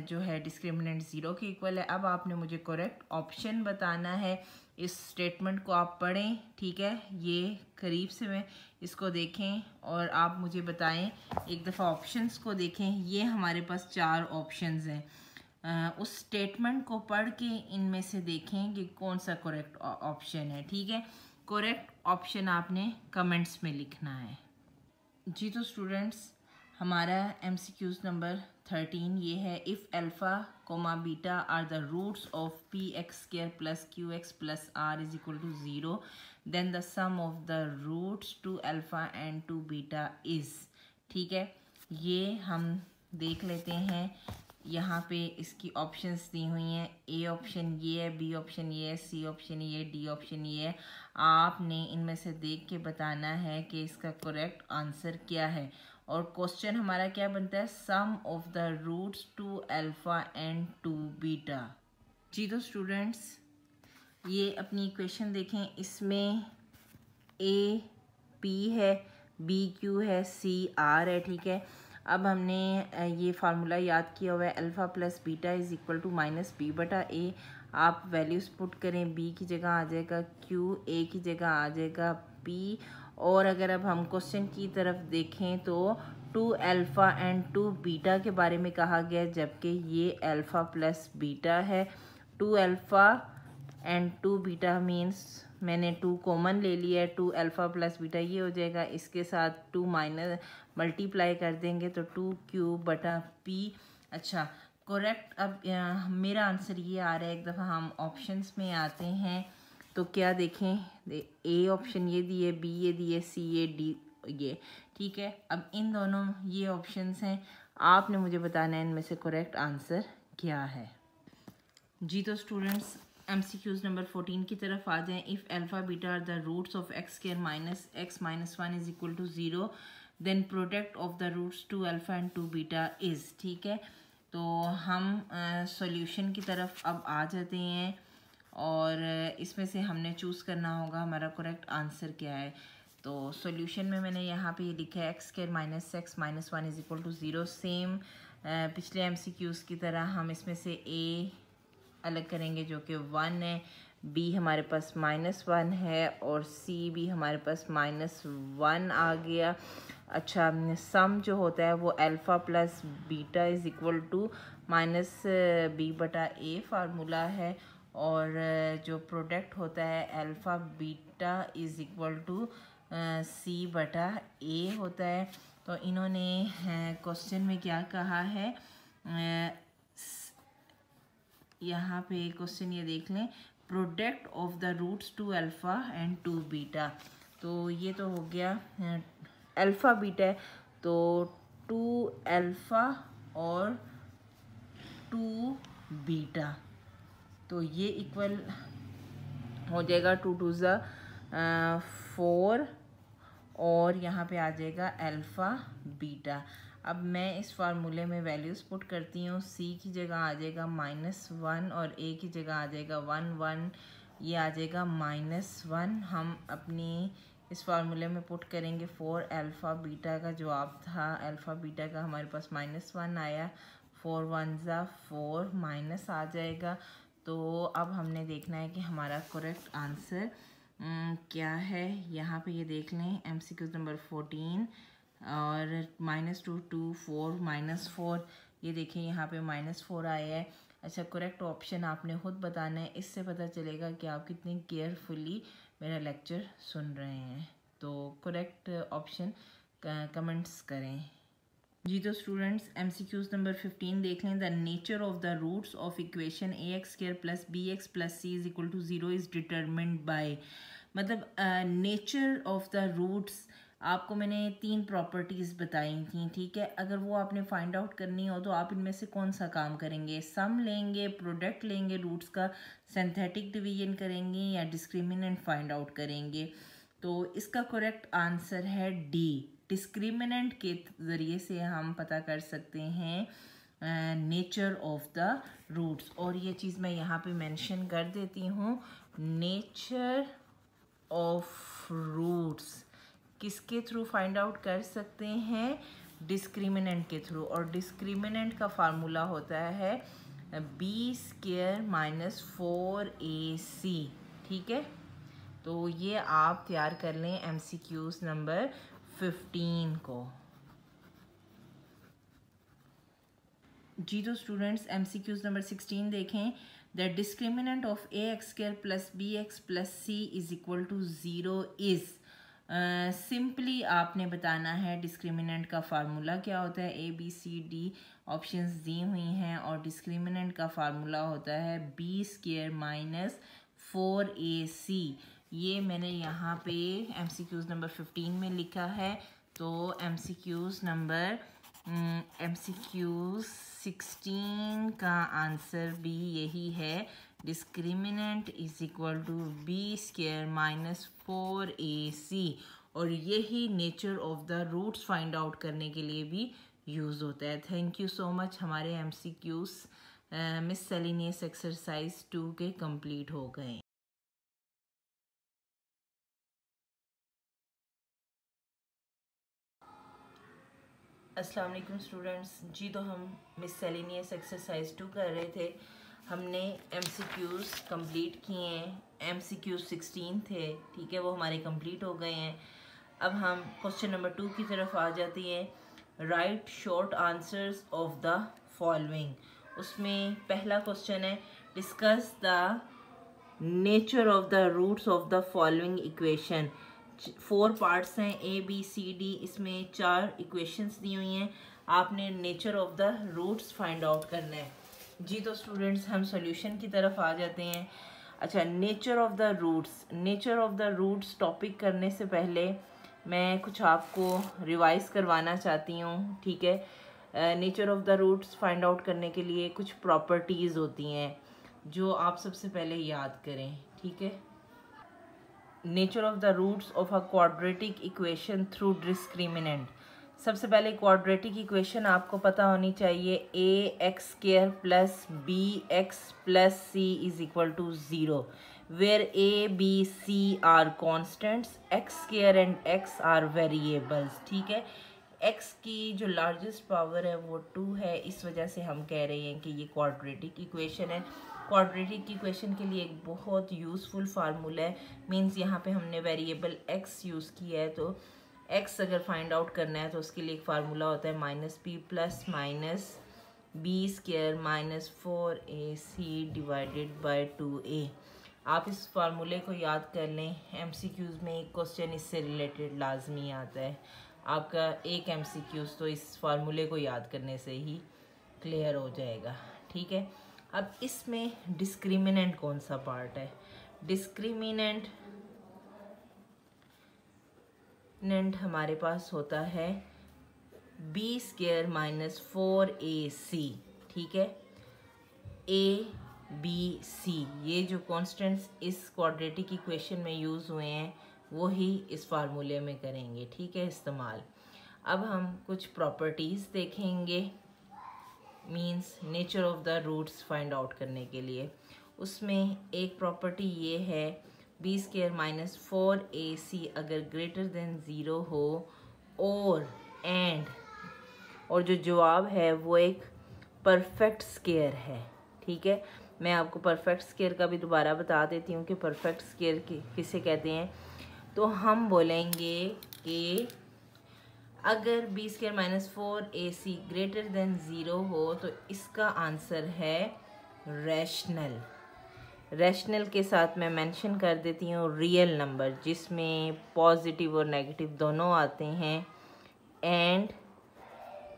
Speaker 1: जो है डिस्क्रिमिनेंट 0 के इक्वल है। अब आपने मुझे करेक्ट ऑप्शन बताना है। इस स्टेटमेंट को आप पढ़ें। ठीक है, ये करीब से मैं इसको देखें और आप मुझे बताएं। एक दफ़ा ऑप्शंस को देखें। ये हमारे पास 4 ऑप्शंस हैं। उस स्टेटमेंट को पढ़ के इनमें से देखें कि कौन सा करेक्ट ऑप्शन है। ठीक है, करेक्ट ऑप्शन आपने कमेंट्स में लिखना है। जी तो स्टूडेंट्स हमारा MCQs नंबर 13 ये है, if alpha comma beta are the roots of px square plus qx plus r is equal to 0 then the sum of the roots two alpha and two beta is. ठीक है, ये हम देख लेते हैं। यहाँ पे इसकी ऑप्शंस दी हुई हैं। A ऑप्शन ये है, B ऑप्शन ये है, C ऑप्शन ये है, D ऑप्शन ये है। आपने इनमें से देख के बताना है कि इसका करेक्ट आंसर क्या है। और क्वेश्चन हमारा क्या बनता है, sum of the roots two alpha and two beta. जी तो स्टूडेंट्स ये अपनी इक्वेशन देखें। इसमें A P है, B Q है, C R है। ठीक है, अब हमने ये फार्मूला याद किया हुआ है, alpha plus beta is equal to minus B बटा ए। आप वैल्यूज़ पुट करें, बी की जगह आ जाएगा क्यू, ए की जगह आ जाएगा पी। और अगर अब हम क्वेश्चन की तरफ देखें तो 2 अल्फ़ा एंड 2 बीटा के बारे में कहा गया है, जबकि ये अल्फ़ा प्लस बीटा है। 2 अल्फ़ा एंड 2 बीटा मीन्स मैंने 2 कॉमन ले लिया है, 2 अल्फ़ा प्लस बीटा ये हो जाएगा, इसके साथ 2 माइनस मल्टीप्लाई कर देंगे तो 2 क्यूब बटा पी। अच्छा करेक्ट। अब मेरा आंसर ये आ रहा है। एक दफ़ा हम ऑप्शंस में आते हैं तो क्या देखें, ए ऑप्शन ये दिए, बी ये दिए, सी ये, डी ये, ठीक है। अब इन दोनों ये ऑप्शंस हैं, आपने मुझे बताना है इनमें से करेक्ट आंसर क्या है। जी तो स्टूडेंट्स MCQs नंबर 14 की तरफ आ जाएं। If alpha beta are the roots of X square minus X minus 1 is equal to 0 then product of the roots 2 alpha and 2 beta is, ठीक है। तो हम सॉल्यूशन की तरफ अब आ जाते हैं और इसमें से हमने चूज़ करना होगा हमारा करेक्ट आंसर क्या है। तो सॉल्यूशन में मैंने यहाँ पे ये लिखा है x square minus X minus 1 is equal to 0। Same पिछले MCQs की तरह हम इसमें से ए अलग करेंगे जो कि 1 है, बी हमारे पास -1 है और सी भी हमारे पास -1 आ गया। अच्छा सम जो होता है वो alpha plus beta is equal to minus B बटा ए फार्मूला है, और जो प्रोडक्ट होता है alpha beta is equal to C बटा ए होता है। तो इन्होंने क्वेश्चन में क्या कहा है, यहाँ पे क्वेश्चन ये देख लें, product of the roots 2 alpha and 2 beta. तो ये तो हो गया अल्फ़ा बीटा है, तो 2 अल्फ़ा और 2 बीटा, तो ये इक्वल हो जाएगा 2 2 ज़ा 4 और यहाँ पे आ जाएगा अल्फ़ा बीटा। अब मैं इस फार्मूले में वैल्यूज़ पुट करती हूँ। सी की जगह आ जाएगा -1 और ए की जगह आ जाएगा 1 1, ये आ जाएगा -1। हम अपनी इस फार्मूले में पुट करेंगे 4 अल्फ़ा बीटा का जवाब था, अल्फ़ा बीटा का हमारे पास -1 आया, 4 1 ज़ा 4 माइनस आ जाएगा। तो अब हमने देखना है कि हमारा करेक्ट आंसर क्या है। यहाँ पे ये देख लें MCQ नंबर 14 और -2 2 4 -4, ये देखें यहाँ पे -4 आया है। अच्छा करेक्ट ऑप्शन आपने ख़ुद बताना है, इससे पता चलेगा कि आप कितनी केयरफुली मेरा लेक्चर सुन रहे हैं। तो करेक्ट ऑप्शन कमेंट्स करें। जी तो स्टूडेंट्स MCQs नंबर 15 देख लें। The nature of the roots of equation AX² plus BX plus C is equal to 0 is determined by, मतलब नेचर ऑफ द रूट्स आपको मैंने 3 प्रॉपर्टीज़ बताई थी, ठीक है। अगर वो आपने फाइंड आउट करनी हो तो आप इनमें से कौन सा काम करेंगे, सम लेंगे, प्रोडक्ट लेंगे रूट्स का, सिंथेटिक डिवीजन करेंगे या डिस्क्रिमिनेंट फाइंड आउट करेंगे। तो इसका करेक्ट आंसर है डी, डिस्क्रिमिनेंट के ज़रिए से हम पता कर सकते हैं नेचर ऑफ द रूट्स। और ये चीज़ मैं यहाँ पे मेंशन कर देती हूँ, नेचर ऑफ रूट्स किसके थ्रू फाइंड आउट कर सकते हैं, डिस्क्रिमिनेंट के थ्रू। और डिस्क्रिमिनेंट का फार्मूला होता है B² - 4AC, ठीक है। तो ये आप तैयार कर लें MCQs नंबर 15 को। जी तो स्टूडेंट्स MCQs नंबर 16 देखें। The discriminant of AX² plus BX plus C is equal to 0 is, simply आपने बताना है डिस्क्रिमिनेंट का फार्मूला क्या होता है। ABCD ऑप्शंस दी हुई हैं और डिस्क्रिमिनेंट का फार्मूला होता है B² - 4AC। ये मैंने यहाँ पे MCQs नंबर 15 में लिखा है। तो MCQs नंबर MCQs 16 का आंसर भी यही है, discriminant is equal to B² - 4AC। और यही nature of the roots find out करने के लिए भी यूज़ होता है। Thank you so much. हमारे MCQs मिससेलेनियस एक्सरसाइज 2 के कंप्लीट हो गए।
Speaker 2: अस्सलाम वालेकुम स्टूडेंट्स जी। तो हम मिससेलेनियस एक्सरसाइज 2 कर रहे थे। हमने MCQs कंप्लीट किए हैं। MCQs 16 थे, ठीक है, वो हमारे कंप्लीट हो गए हैं। अब हम क्वेश्चन नंबर 2 की तरफ आ जाती हैं। Write short answers of the following. उसमें पहला क्वेश्चन है, discuss the nature of the roots of the following equation. 4 parts हैं, ABCD, इसमें 4 इक्वेशंस दी हुई हैं। आपने nature of the roots find out करना है जी। तो स्टूडेंट्स हम सॉल्यूशन की तरफ आ जाते हैं। अच्छा, nature of the roots. Nature of the roots topic करने से पहले मैं कुछ आपको रिवाइज करवाना चाहती हूँ, ठीक है। Nature of the roots find out करने के लिए कुछ प्रॉपर्टीज़ होती हैं जो आप सबसे पहले याद करें, ठीक है। Nature of the roots of a quadratic equation through discriminant. सबसे पहले क्वाड्रेटिक इक्वेशन आपको पता होनी चाहिए, ax² plus bx plus c is equal to 0, where a, b, c are constants, x² and x are variables, ठीक है। x की जो लार्जेस्ट पावर है वो 2 है, इस वजह से हम कह रहे हैं कि ये क्वाड्रेटिक इक्वेशन है। क्वाड्रेटिक इक्वेशन के लिए एक बहुत यूज़फुल फार्मूला है, मींस यहाँ पे हमने वेरिएबल x यूज़ किया है, तो x अगर फाइंड आउट करना है तो उसके लिए एक फार्मूला होता है -p plus minus b² minus 4ac divided by 2a। आप इस फार्मूले को याद कर लें। MCQs में एक क्वेश्चन इससे रिलेटेड लाजमी आता है। आपका एक MCQs तो इस फार्मूले को याद करने से ही क्लियर हो जाएगा, ठीक है। अब इसमें डिस्क्रिमिनेंट कौन सा पार्ट है? डिस्क्रिमिनेंट हमारे पास होता है b² माइनस 4ac, ठीक है। a, b, c ये जो कॉन्स्टेंट्स इस क्वाड्रेटिक इक्वेशन में यूज़ हुए हैं वो ही इस फार्मूले में करेंगे, ठीक है, इस्तेमाल। अब हम कुछ प्रॉपर्टीज़ देखेंगे, means nature of the roots find out करने के लिए। उसमें एक प्रॉपर्टी ये है, b² माइनस 4ac अगर ग्रेटर देन 0 हो और जो जवाब है वो एक परफेक्ट स्क्वायर है, ठीक है। मैं आपको परफेक्ट स्क्वायर का भी दोबारा बता देती हूँ कि परफेक्ट स्क्वायर किसे कहते हैं। तो हम बोलेंगे कि अगर b² minus 4ac greater than 0 हो तो इसका आंसर है रैशनल। रैशनल के साथ मैं मेंशन कर देती हूँ रियल नंबर, जिसमें पॉजिटिव और नेगेटिव दोनों आते हैं, एंड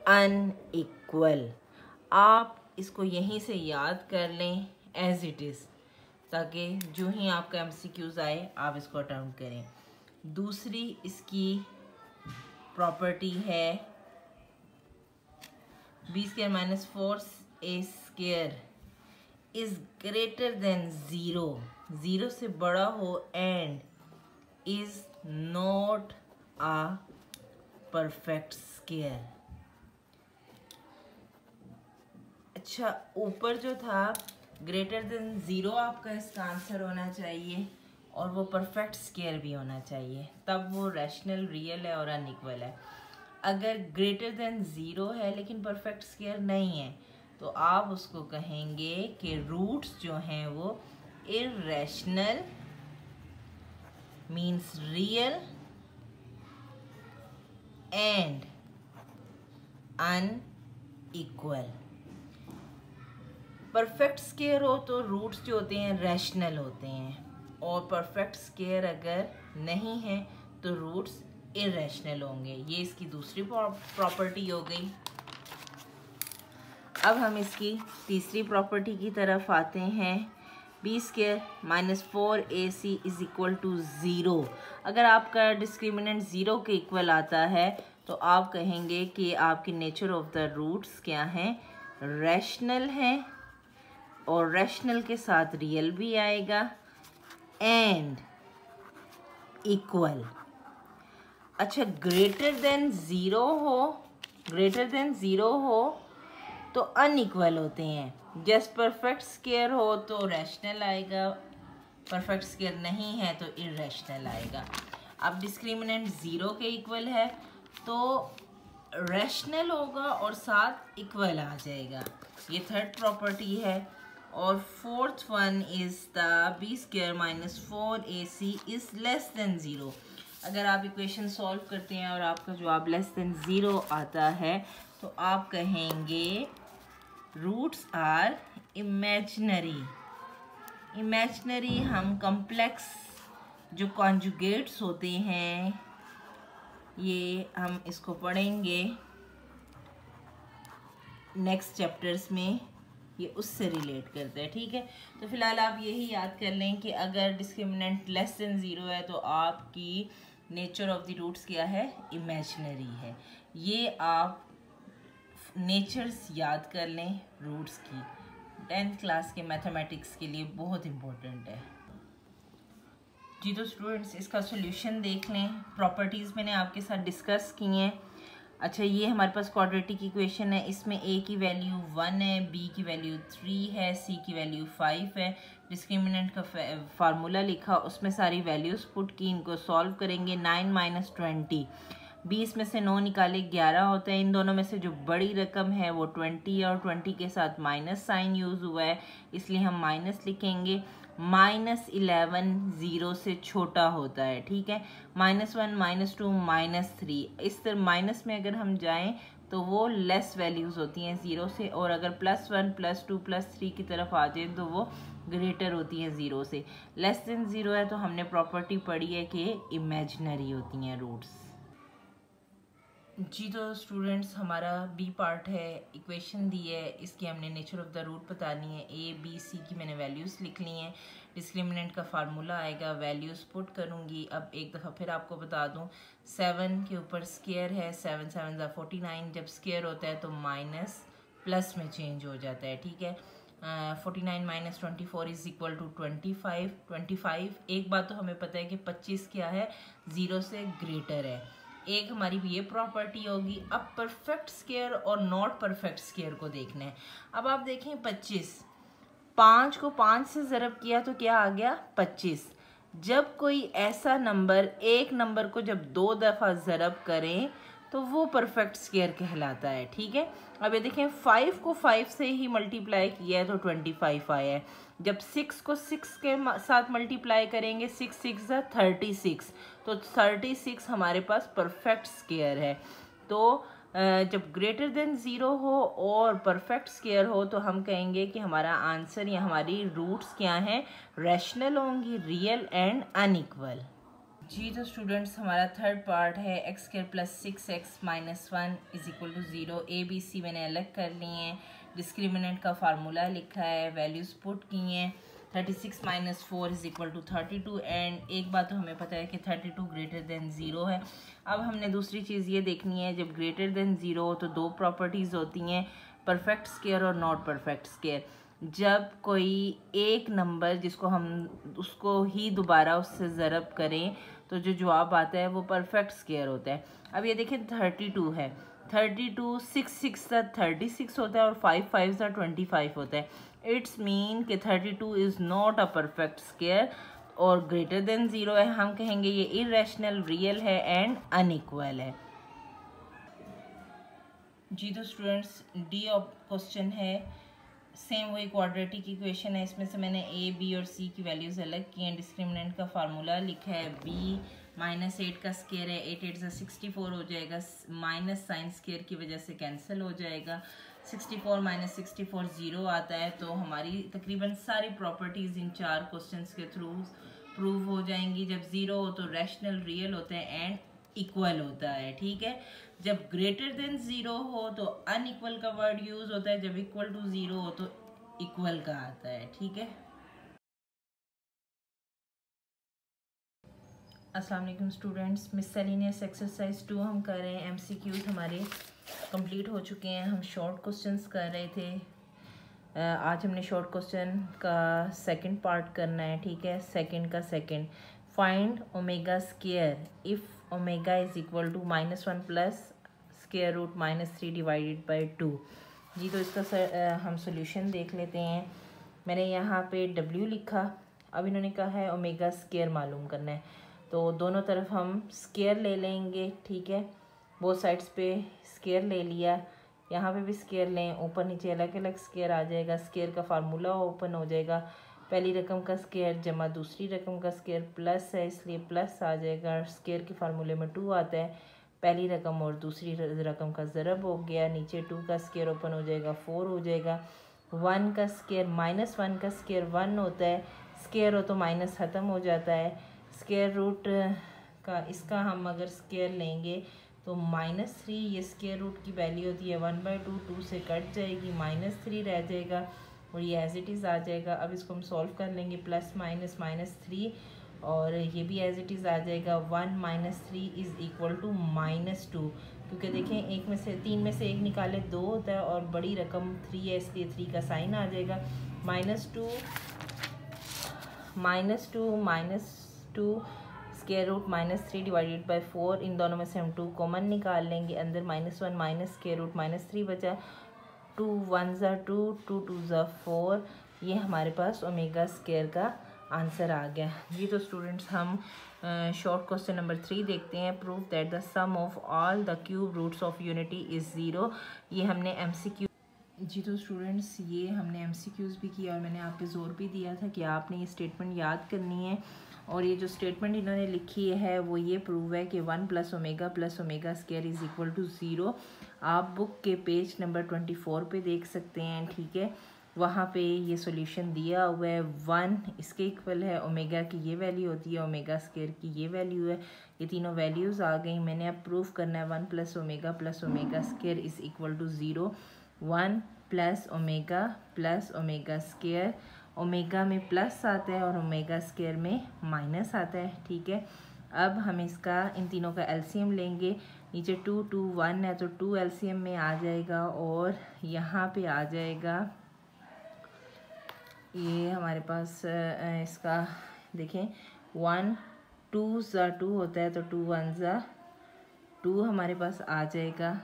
Speaker 2: अनइक्वल। आप इसको यहीं से याद कर लें एज इट इज़, ताकि जो ही आपका MCQs आए आप इसको अटेम्प्ट करें। दूसरी इसकी प्रॉपर्टी है b² minus 4ac² is greater than 0, 0 से बड़ा हो, and is not a perfect square. अच्छा, ऊपर जो था ग्रेटर देन 0 आपका इसका आंसर होना चाहिए, और वो परफेक्ट स्क्वायर भी होना चाहिए, तब वो रैशनल, रियल है और अनइक्वल है। अगर ग्रेटर देन 0 है लेकिन परफेक्ट स्क्वायर नहीं है तो आप उसको कहेंगे कि रूट्स जो हैं वो irrational, means real and unequal. Perfect square हो तो रूट्स जो होते हैं रैशनल होते हैं, और परफेक्ट स्क्वायर अगर नहीं है तो रूट्स इर्रेशनल होंगे। ये इसकी दूसरी प्रॉपर्टी हो गई। अब हम इसकी तीसरी प्रॉपर्टी की तरफ आते हैं। b² minus 4ac is equal to 0। अगर आपका डिस्क्रिमिनेंट 0 के इक्वल आता है तो आप कहेंगे कि आपकी नेचर ऑफ द रूट्स क्या हैं, रैशनल हैं, और रैशनल के साथ रियल भी आएगा, एंड इक्वल। अच्छा, ग्रेटर देन 0 हो तो अनइक्वल होते हैं। जस्ट परफेक्ट स्क्वायर हो तो रैशनल आएगा, परफेक्ट स्क्वायर नहीं है तो इर्रेशनल आएगा। अब डिस्क्रिमिनेंट 0 के इक्वल है तो रैशनल होगा और साथ इक्वल आ जाएगा। ये थर्ड प्रॉपर्टी है। और fourth one is the B square minus 4ac is less than 0। अगर आप इक्वेशन सॉल्व करते हैं और आपका जवाब लेस देन 0 आता है तो आप कहेंगे रूट्स आर इमेजिनरी। इमेजिनरी हम कॉम्प्लेक्स जो कॉन्जुगेट्स होते हैं ये हम इसको पढ़ेंगे नेक्स्ट चैप्टर्स में, ये उससे रिलेट करता है। ठीक है, तो फिलहाल आप यही याद कर लें कि अगर डिस्क्रिमिनेंट लेस देन 0 है तो आपकी नेचर ऑफ द रूट्स क्या है, इमेजिनरी है। ये आप नेचर्स याद कर लें रूट्स की, 10th क्लास के मैथमेटिक्स के लिए बहुत इम्पोर्टेंट है जी। तो स्टूडेंट्स इसका सॉल्यूशन देख लें। प्रॉपर्टीज़ मैंने आपके साथ डिस्कस की हैं। अच्छा, ये हमारे पास क्वाड्रेटिक इक्वेशन है, इसमें a की वैल्यू 1 है, b की वैल्यू 3 है, c की वैल्यू 5 है। डिस्क्रिमिनेंट का फार्मूला लिखा, उसमें सारी वैल्यूज़ पुट की, इनको सॉल्व करेंगे। 9 माइनस 20, 20 में से 9 निकाले 11 होता है। इन दोनों में से जो बड़ी रकम है वो 20 है और 20 के साथ माइनस साइन यूज़ हुआ है इसलिए हम माइनस लिखेंगे। -11 0 से छोटा होता है। ठीक है, -1 -2 -3, इस तरह माइनस में अगर हम जाएं तो वो लेस वैल्यूज़ होती हैं 0 से, और अगर +1 +2 +3 की तरफ आ जाए तो वो ग्रेटर होती हैं 0 से। लेस देन 0 है तो हमने प्रॉपर्टी पढ़ी है कि इमेजिनरी होती हैं रूट्स जी। तो स्टूडेंट्स हमारा बी पार्ट है, इक्वेशन दी है, इसकी हमने नेचर ऑफ द रूट बतानी है। ए बी सी की मैंने वैल्यूज़ लिख ली हैं। डिस्क्रिमिनेंट का फार्मूला आएगा, वैल्यूज़ पुट करूँगी। अब एक दफ़ा फिर आपको बता दूँ, 7 के ऊपर स्केयर है, 7 7 ज़ा 49, जब स्केयर होता है तो माइनस प्लस में चेंज हो जाता है। ठीक है, 49 माइनस 24 इज़ इक्वल टू 25। एक बात तो हमें पता है कि 25 क्या है, 0 से ग्रेटर है। एक हमारी ये प्रॉपर्टी होगी। अब परफेक्ट स्केयर और नॉट परफेक्ट स्केयर को देखना है। अब आप देखें 25, 5 को 5 से ज़रब किया तो क्या आ गया, 25। जब कोई ऐसा नंबर, एक नंबर को जब 2 दफ़ा ज़रब करें तो वो परफेक्ट स्केयर कहलाता है। ठीक है, अब ये देखें 5 को 5 से ही मल्टीप्लाई किया है तो 25 आया है। जब 6 को 6 के साथ मल्टीप्लाई करेंगे, 6 6 ज़ा 36, तो 36 हमारे पास परफेक्ट स्केयर है। तो जब ग्रेटर देन 0 हो और परफेक्ट स्केयर हो तो हम कहेंगे कि हमारा आंसर या हमारी रूट्स क्या हैं, रैशनल होंगी, रियल एंड अनइक्वल जी। तो स्टूडेंट्स हमारा थर्ड पार्ट है, x² + 6x - 1 = 0। a b c मैंने अलग कर ली हैं। डिस्क्रिमिनेंट का फार्मूला लिखा है, वैल्यूज़ पुट की हैं। 36 - 4 = 32। एंड एक बात तो हमें पता है कि 32 ग्रेटर देन 0 है। अब हमने दूसरी चीज़ ये देखनी है, जब ग्रेटर देन 0 हो तो दो प्रॉपर्टीज़ होती हैं, परफेक्ट स्केयर और नॉट परफेक्ट स्केयर। जब कोई एक नंबर जिसको हम उसको ही दोबारा उससे ज़रब करें तो जो जवाब आता है वो परफेक्ट स्केयर होता है। अब ये देखें 32 है, 32 6 6 सा 36 होता है और 5 5 सा 25 होता है। इट्स मीन कि 32 is not a perfect square और ग्रेटर देन 0 है। हम कहेंगे ये इरेशनल, रियल है एंड अनइक्वल है जी। तो स्टूडेंट्स डी क्वेश्चन है, सेम वही क्वाड्रेटिक इक्वेशन है, इसमें से मैंने a b और c की वैल्यूज़ अलग की हैं। डिस्क्रिमिनेंट का फार्मूला लिखा है, b -8 का स्केयर है, 8 8 ज़ा 64 हो जाएगा, माइनस साइन स्केयर की वजह से कैंसिल हो जाएगा। 64 - 64 0 आता है। तो हमारी तकरीबन सारी प्रॉपर्टीज़ इन 4 क्वेश्चंस के थ्रू प्रूव हो जाएंगी। जब 0 हो तो रैशनल, रियल होता है एंड इक्वल होता है। ठीक है, जब ग्रेटर देन 0 हो तो अनइक्वल का वर्ड यूज होता है, जब इक्वल टू 0 हो तो इक्वल का आता है। ठीक है, अस्सलाम वालेकुम स्टूडेंट्स, मिससेलेनियस एक्सरसाइज 2 हम कर रहे हैं। एमसीक्यूज हमारे कंप्लीट हो चुके हैं। हम शॉर्ट क्वेश्चंस कर रहे थे। आज हमने शॉर्ट क्वेश्चन का सेकंड पार्ट करना है। ठीक है, सेकंड का second, find omega square if omega is equal to -1 plus square root -3 divided by 2 जी। तो इसका हम सॉल्यूशन देख लेते हैं। मैंने यहाँ पे W लिखा। अब इन्होंने कहा है ओमेगा स्केयर मालूम करना है, तो दोनों तरफ हम स्केयर ले लेंगे। ठीक है, बोथ साइड्स पे स्क्वायर ले लिया, यहाँ पे भी स्क्वायर लें, ऊपर नीचे अलग अलग स्क्वायर आ जाएगा। स्क्वायर का फार्मूला ओपन हो जाएगा, पहली रकम का स्क्वायर जमा दूसरी रकम का स्क्वायर, प्लस है इसलिए प्लस आ जाएगा। स्क्वायर के फार्मूले में 2 आता है, पहली रकम और दूसरी रकम का ज़रब हो गया, नीचे 2 का स्क्वायर ओपन हो जाएगा 4 हो जाएगा। 1 का स्क्वायर माइनस 1 का स्क्वायर 1 होता है, स्क्वायर हो तो माइनस ख़त्म हो जाता है। स्क्वायर रूट का इसका हम अगर स्क्वायर लेंगे तो -3, ये स्क्वायर रूट की वैल्यू होती है 1/2, 2 से कट जाएगी, -3 रह जाएगा और ये एज इट इज़ आ जाएगा। अब इसको हम सॉल्व कर लेंगे, प्लस माइनस -3 और ये भी एज इट इज़ आ जाएगा। 1 - 3 इज़ इक्वल टू -2, क्योंकि देखें एक में से 3 में से एक निकाले 2 होता है और बड़ी रकम 3 है इसलिए 3 का साइन आ जाएगा। -2 स्क्वायर रूट -3 डिवाइडेड बाई 4, इन दोनों में से हम 2 कॉमन निकाल लेंगे, अंदर -1 माइनस स्क्वायर रूट -3 बचा, 2 1 ज़ा 2, 2 2 ज़ा 4, ये हमारे पास ओमेगा स्क्वायर का आंसर आ गया जी। तो स्टूडेंट्स हम शॉर्ट क्वेश्चन नंबर 3 देखते हैं। Prove that the sum of all the cube roots of unity is 0। ये हमने MCQ जी। तो स्टूडेंट्स ये हमने MCQs भी किया और मैंने आप पे जोर भी दिया था कि आपने ये स्टेटमेंट याद करनी है। और ये जो स्टेटमेंट इन्होंने लिखी है वो ये प्रूव है कि 1 + omega square is equal to 0। आप बुक के पेज नंबर 24 पे देख सकते हैं, ठीक है, वहाँ पे ये सॉल्यूशन दिया हुआ है। 1 इसके इक्वल है, ओमेगा की ये वैल्यू होती है, ओमेगा स्क्वायर की ये वैल्यू है, ये तीनों वैल्यूज़ आ गई। मैंने अब प्रूफ करना है 1 + omega square is equal to 0। 1 + omega square, omega में प्लस आता है और ओमेगा स्क्वायर में माइनस आता है, ठीक है। अब हम इसका इन तीनों का एलसीएम लेंगे, नीचे 2 2 1 है तो 2 एलसीएम में आ जाएगा और यहाँ पे आ जाएगा ये हमारे पास इसका देखें 1 2 ज़ा 2 होता है तो 2 1 ज़ा 2 हमारे पास आ जाएगा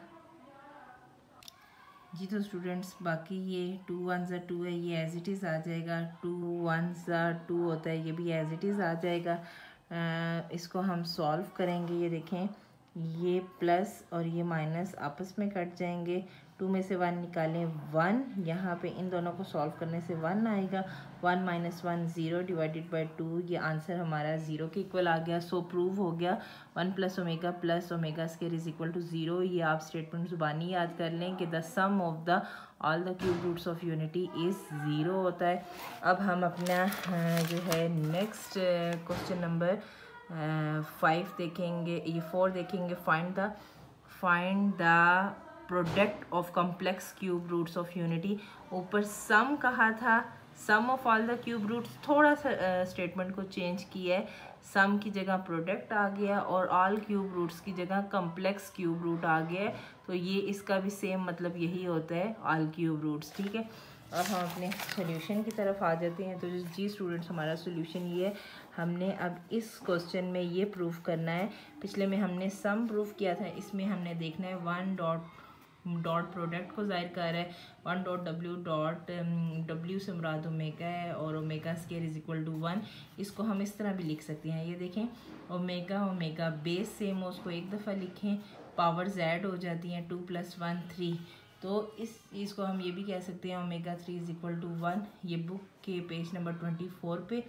Speaker 2: जी। तो स्टूडेंट्स बाकी ये 2 1 ज़ा 2 है, ये एज इट इज़ आ जाएगा। 2 1 ज़ा 2 होता है, ये भी एज इट इज़ आ जाएगा। इसको हम सॉल्व करेंगे, ये देखें ये प्लस और ये माइनस आपस में कट जाएंगे। 2 में से 1 निकालें 1, यहाँ पे इन दोनों को सॉल्व करने से 1 आएगा। 1 - 1 0 डिवाइडेड बाई 2, ये आंसर हमारा 0 के इक्वल आ गया। सो प्रूव हो गया 1 + omega square is equal to 0। ये आप स्टेटमेंट ज़ुबानी याद कर लें कि the sum of the all the cube roots of unity is 0 होता है। अब हम अपना जो है नेक्स्ट क्वेश्चन नंबर 5 देखेंगे, ये 4 देखेंगे। Find the product of complex cube roots of unity. ऊपर सम कहा था, sum of all the cube roots, थोड़ा सा स्टेटमेंट को चेंज किया है, सम की जगह प्रोडक्ट आ गया और ऑल क्यूब रूट्स की जगह कॉम्प्लेक्स क्यूब रूट आ गया है। तो ये इसका भी सेम मतलब यही होता है, ऑल क्यूब रूट्स, ठीक है। अब हम अपने सोल्यूशन की तरफ आ जाते हैं। तो जी स्टूडेंट्स हमारा सोल्यूशन ये है, हमने अब इस क्वेश्चन में ये प्रूफ करना है। पिछले में हमने सम प्रूफ किया था, इसमें हमने देखना है 1 डॉट प्रोडक्ट को जाहिर कर रहा है। 1 डब्ल्यू से मुराद ओमेगा है और omega square is equal to 1। इसको हम इस तरह भी लिख सकते हैं, ये देखें ओमेगा बेस सेम हो, उसको एक दफ़ा लिखें, पावर्स ऐड हो जाती हैं, 2 + 1 3। तो इस चीज़ को हम ये भी कह सकते हैं ओमेगा 3 इज इक्वल टू 1। ये बुक के पेज नंबर 24 पे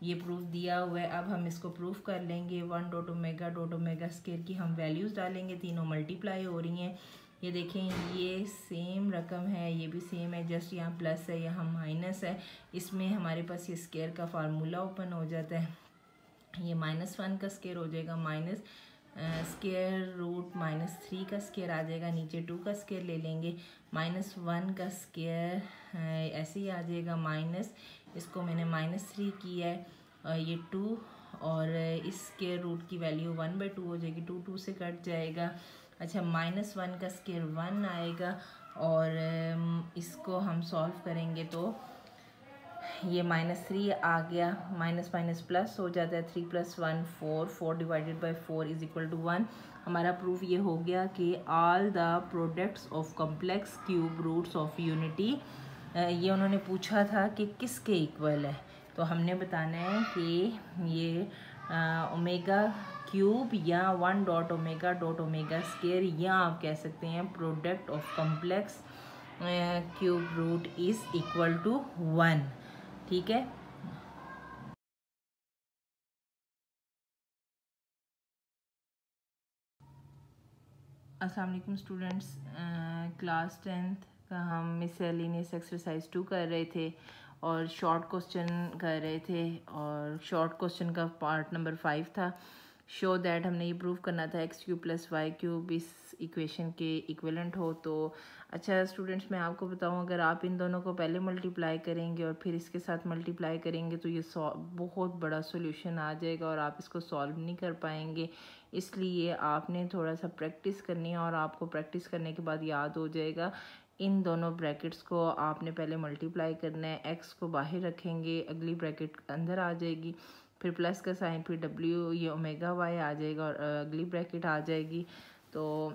Speaker 2: ये प्रूफ दिया हुआ है। अब हम इसको प्रूफ कर लेंगे। 1 डॉट ओमेगा स्क्वायर की हम वैल्यूज़ डालेंगे, तीनों मल्टीप्लाई हो रही हैं। ये देखें ये सेम रकम है, ये भी सेम है, जस्ट यहाँ प्लस है यहाँ माइनस है। इसमें हमारे पास ये स्क्वायर का फार्मूला ओपन हो जाता है, ये -1 का स्क्वायर हो जाएगा, माइनस स्क्वायर रूट -3 का स्क्वायर आ जाएगा, नीचे 2 का स्क्वायर ले लेंगे, -1 का स्क्वायर ऐसे ही आ जाएगा, माइनस इसको मैंने -3 किया है, ये 2 और इस स्क्वायर रूट की वैल्यू 1/2 हो जाएगी, 2 2 से कट जाएगा। अच्छा -1 का स्क्वायर 1 आएगा और इसको हम सॉल्व करेंगे तो ये -3 आ गया, माइनस माइनस प्लस हो जाता है, 3 + 1 4, 4 divided by 4 is equal to 1। हमारा प्रूफ ये हो गया कि all the products of complex cube roots of unity, ये उन्होंने पूछा था कि किसके इक्वल है, तो हमने बताना है कि ये ओमेगा क्यूब या 1 डॉट ओमेगा स्केयर, या आप कह सकते हैं product of complex cube root is equal to 1। ठीक है, अस्सलाम वालेकुम स्टूडेंट्स, क्लास 10th का हम मिससेलेनियस एक्सरसाइज 2 कर रहे थे और शॉर्ट क्वेश्चन कर रहे थे, और शॉर्ट क्वेश्चन का पार्ट नंबर 5 था। शो दैट हमने ये प्रूव करना था x cube plus y cube इस इक्वेशन के इक्विवेलेंट हो। तो अच्छा स्टूडेंट्स, मैं आपको बताऊं, अगर आप इन दोनों को पहले मल्टीप्लाई करेंगे और फिर इसके साथ मल्टीप्लाई करेंगे तो ये बहुत बड़ा सॉल्यूशन आ जाएगा और आप इसको सॉल्व नहीं कर पाएंगे। इसलिए आपने थोड़ा सा प्रैक्टिस करनी है और आपको प्रैक्टिस करने के बाद याद हो जाएगा। इन दोनों ब्रैकेट्स को आपने पहले मल्टीप्लाई करना है, एक्स को बाहर रखेंगे, अगली ब्रैकेट अंदर आ जाएगी, फिर प्लस का साइन, फिर डब्ल्यू, ये ओमेगा वाई आ जाएगा और अगली ब्रैकेट आ जाएगी। तो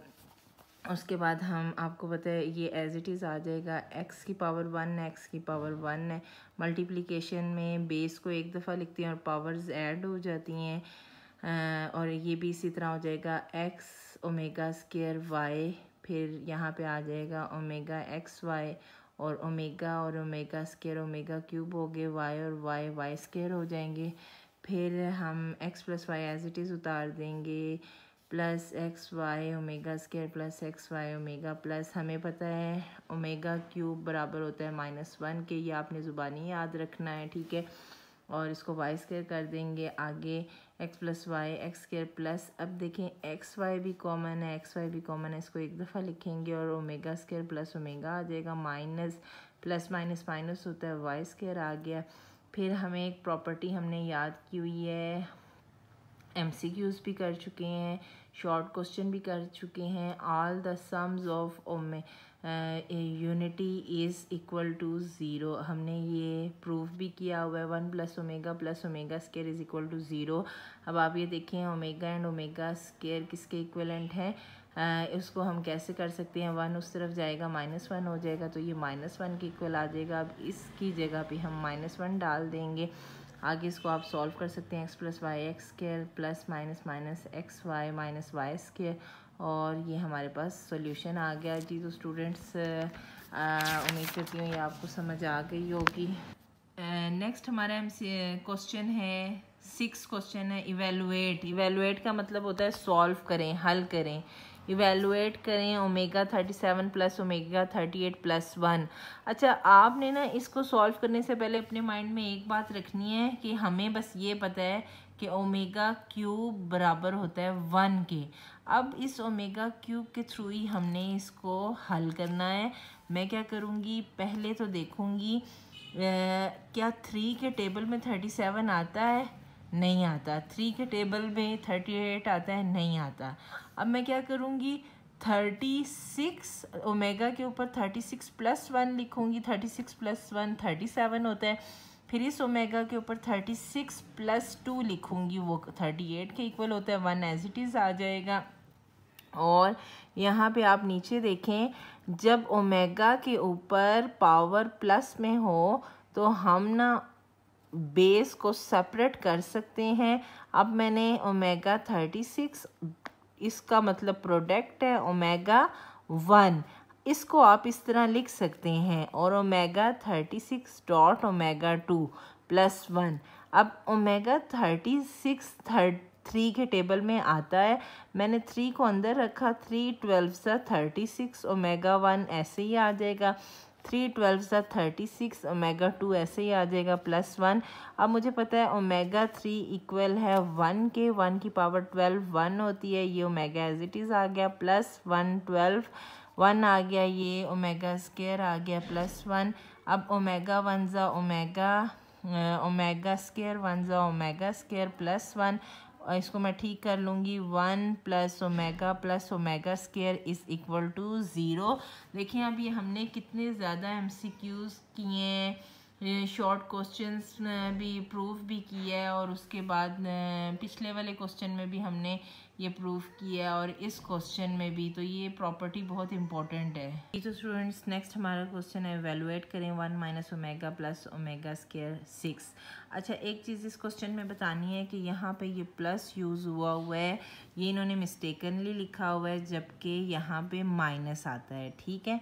Speaker 2: उसके बाद हम आपको बताए ये एज इट इज़ आ जाएगा, एक्स की पावर 1 एक्स की पावर 1 है। मल्टीप्लिकेशन में बेस को एक दफ़ा लिखती हैं और पावर्स ऐड हो जाती हैं, और ये भी इसी तरह हो जाएगा एक्स ओमेगा स्केयर वाई, फिर यहाँ पे आ जाएगा ओमेगा एक्स वाई, और ओमेगा स्केयर ओमेगा क्यूब हो गए, वाई और वाई स्केयर हो जाएंगे। फिर हम x plus y as it is उतार देंगे, plus x y omega square plus x y omega, plus हमें पता है ओमेगा क्यूब बराबर होता है -1 के, ये आपने ज़ुबानी याद रखना है। ठीक है, और इसको वाई स्केयर कर देंगे। आगे x plus y x square plus, अब देखें एक्स वाई भी कॉमन है, इसको एक दफ़ा लिखेंगे और ओमेगा स्केयर प्लस ओमेगा आ जाएगा, माइनस प्लस माइनस होता है, वाई स्केयर आ गया। फिर हमें एक प्रॉपर्टी हमने याद की हुई है, MCQs भी कर चुके हैं, शॉर्ट क्वेश्चन भी कर चुके हैं, all the sums of unity is equal to 0, हमने ये प्रूफ भी किया हुआ है। 1 plus omega square is equal to 0। अब आप ये देखें ओमेगा एंड ओमेगा स्केयर किसके इक्वलेंट हैं, उसको हम कैसे कर सकते हैं, 1 उस तरफ जाएगा -1 हो जाएगा, तो ये -1 के इक्वल आ जाएगा। अब इसकी जगह पे हम -1 डाल देंगे। आगे इसको आप सॉल्व कर सकते हैं, x plus y x square plus minus x y minus y square, और ये हमारे पास सॉल्यूशन आ गया जी। तो स्टूडेंट्स उम्मीद करती हूँ ये आपको समझ आ गई होगी। नेक्स्ट हमारा क्वेश्चन है 6 क्वेश्चन है, इवेलुएट का मतलब होता है सॉल्व करें, हल करें। इवेलुएट करें ओमेगा 37 प्लस ओमेगा 38 प्लस 1। अच्छा, आपने ना इसको सॉल्व करने से पहले अपने माइंड में एक बात रखनी है कि हमें बस ये पता है कि ओमेगा क्यूब बराबर होता है 1 के। अब इस ओमेगा क्यूब के थ्रू ही हमने इसको हल करना है। मैं क्या करूँगी, पहले तो देखूँगी क्या 3 के टेबल में 37 आता है, नहीं आता। 3 के टेबल में 38 आता है, नहीं आता। अब मैं क्या करूँगी, 36 ओमेगा के ऊपर 36 प्लस 1 लिखूँगी, 36 प्लस 1 37 होता है। फिर इस ओमेगा के ऊपर 36 प्लस 2 लिखूँगी, वो 38 के इक्वल होता है, 1 एज इट इज़ आ जाएगा। और यहाँ पे आप नीचे देखें, जब ओमेगा के ऊपर पावर प्लस में हो तो हम ना बेस को सेपरेट कर सकते हैं। अब मैंने ओमेगा 36, इसका मतलब प्रोडक्ट है ओमेगा 1, इसको आप इस तरह लिख सकते हैं, और ओमेगा 36 डॉट ओमेगा 2 प्लस 1। अब ओमेगा 36 3 के टेबल में आता है, मैंने 3 को अंदर रखा, 3 12 सा 36 ओमेगा 1 ऐसे ही आ जाएगा, 3 12 सा 36 ओमेगा 2 ऐसे ही आ जाएगा प्लस 1। अब मुझे पता है ओमेगा 3 इक्वल है 1 के, 1 की पावर 12 1 होती है, ये ओमेगा एज इट इज़ आ गया, प्लस 1 12 1 आ गया, ये ओमेगा स्केयर आ गया प्लस 1। अब ओमेगा 1 ज़ा ओमेगा स्केयर 1 ज़ा ओमेगा स्केयर प्लस 1, और इसको मैं ठीक कर लूँगी, 1 plus omega square is equal to 0। देखिए अब ये हमने कितने ज़्यादा MCQs किए हैं, शॉर्ट क्वेश्चंस भी प्रूफ भी किया है, और उसके बाद पिछले वाले क्वेश्चन में भी हमने ये प्रूफ किया और इस क्वेश्चन में भी, तो ये प्रॉपर्टी बहुत इंपॉर्टेंट है। तो स्टूडेंट्स नेक्स्ट हमारा क्वेश्चन है, एवेलुएट करें 1 minus omega plus omega square 6। अच्छा, एक चीज़ इस क्वेश्चन में बतानी है कि यहाँ पे ये प्लस यूज़ हुआ है, ये इन्होंने मिस्टेकनली लिखा हुआ है, जबकि यहाँ पे माइनस आता है। ठीक है,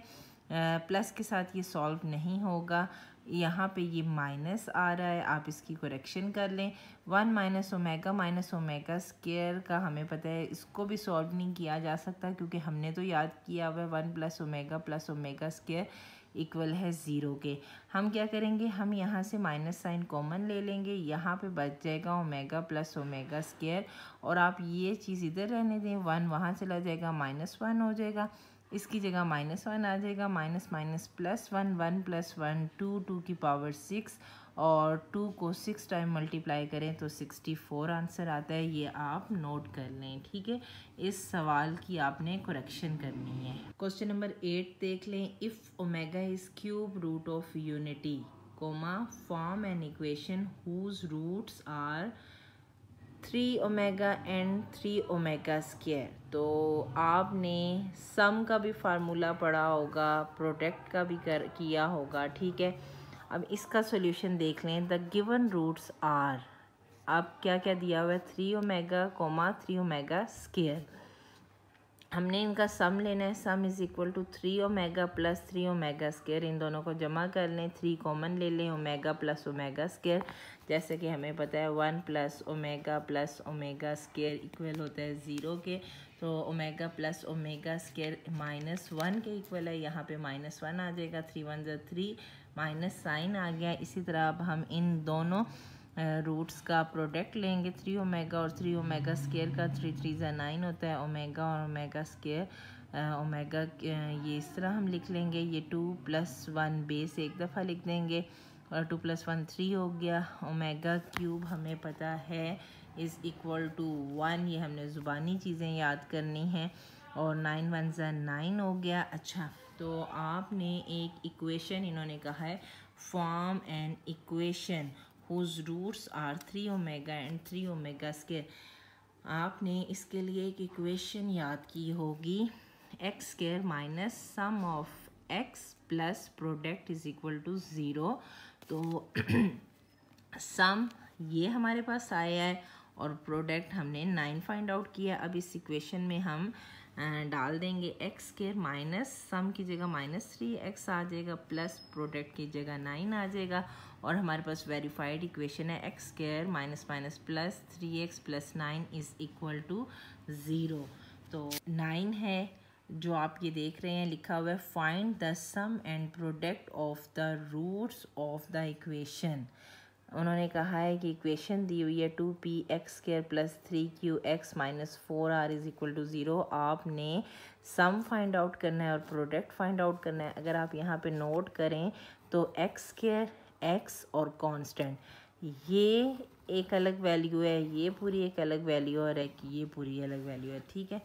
Speaker 2: प्लस के साथ ये सॉल्व नहीं होगा, यहाँ पे ये माइनस आ रहा है, आप इसकी करेक्शन कर लें। 1 माइनस ओमेगा स्क्वायर का हमें पता है, इसको भी सॉल्व नहीं किया जा सकता क्योंकि हमने तो याद किया हुआ है 1 प्लस ओमेगा स्क्वायर इक्वल है 0 के। हम क्या करेंगे, हम यहाँ से माइनस साइन कॉमन ले लेंगे, यहाँ पे बच जाएगा ओमेगा प्लस ओमेगा स्क्वायर, और आप ये चीज़ इधर रहने दें, 1 वहाँ चला जाएगा, -1 हो जाएगा, इसकी जगह -1 आ जाएगा, माइनस माइनस प्लस 1, 1 प्लस 1 2, 2 की पावर 6, और 2 को 6 टाइम मल्टीप्लाई करें तो 64 आंसर आता है। ये आप नोट कर लें। ठीक है, इस सवाल की आपने करेक्शन करनी है। क्वेश्चन नंबर 8 देख लें, if omega is cube root of unity comma form an equation whose roots are 3 omega and 3 omega square. तो आपने सम का भी फार्मूला पढ़ा होगा, प्रोडक्ट का भी किया होगा। ठीक है, अब इसका सॉल्यूशन देख लें। द गिवन रूट्स आर, अब क्या क्या दिया हुआ है, 3 ओमेगा कोमा 3 ओमेगा स्क्वायर। हमने इनका सम लेना है, sum is equal to 3 omega plus 3 omega square. इन दोनों को जमा कर लें, 3 कॉमन ले लें, ओमेगा प्लस ओमेगा स्क्वायर। जैसे कि हमें पता है 1 प्लस ओमेगा स्क्वायर इक्वल होता है 0 के, तो ओमेगा प्लस ओमेगा स्क्वायर -1 के इक्वल है, यहाँ पे -1 आ जाएगा, 3 1 ज़ा 3, माइनस साइन आ गया। इसी तरह अब हम इन दोनों रूट्स का प्रोडक्ट लेंगे, 3 ओमेगा और 3 ओमेगा स्क्वायर का, 3 3 ज़ा 9 होता है, ओमेगा और ओमेगा स्क्वायर ओमेगा ये इस तरह हम लिख लेंगे, ये 2 + 1 बेस एक दफ़ा लिख देंगे, और 2 + 1 3 हो गया। ओमेगा क्यूब हमें पता है इज़ इक्वल टू 1, ये हमने ज़ुबानी चीज़ें याद करनी हैं, और 9 1 ज़ा 9 हो गया। अच्छा, तो आपने एक इक्वेशन, इन्होंने कहा है form an equation whose roots are 3 omega and 3 omega square. आपने इसके लिए एक इक्वेशन याद की होगी, x square minus sum of x plus product is equal to 0। तो सम ये हमारे पास आया है और प्रोडक्ट हमने 9 फाइंड आउट किया। अब इस इक्वेशन में हम डाल देंगे एक्स स्क्वायर माइनस सम की जगह -3x आ जाएगा, प्लस प्रोडक्ट की जगह 9 आ जाएगा, और हमारे पास वेरीफाइड इक्वेशन है x square minus minus plus 3x plus 9 is equal to 0। तो 9 है जो आप ये देख रहे हैं, लिखा हुआ है find the sum and product of the roots of the equation. उन्होंने कहा है कि इक्वेशन दी हुई है 2px² plus 3qx minus 4r is equal to 0। आपने सम फाइंड आउट करना है और प्रोडक्ट फाइंड आउट करना है। अगर आप यहाँ पे नोट करें तो x² x और कांस्टेंट, ये एक अलग वैल्यू है, ये पूरी एक अलग वैल्यू है, और एक ये पूरी अलग वैल्यू है। ठीक है,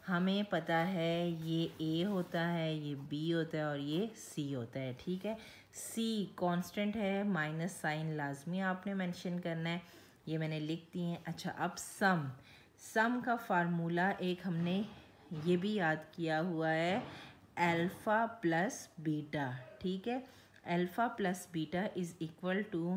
Speaker 2: हमें पता है ये a होता है, ये b होता है और ये c होता है। ठीक है, c कांस्टेंट है, माइनस साइन लाजमी आपने मेंशन करना है, ये मैंने लिख दी है। अच्छा, अब सम का फार्मूला एक हमने ये भी याद किया हुआ है, अल्फ़ा प्लस बीटा। ठीक है, alpha plus beta is equal to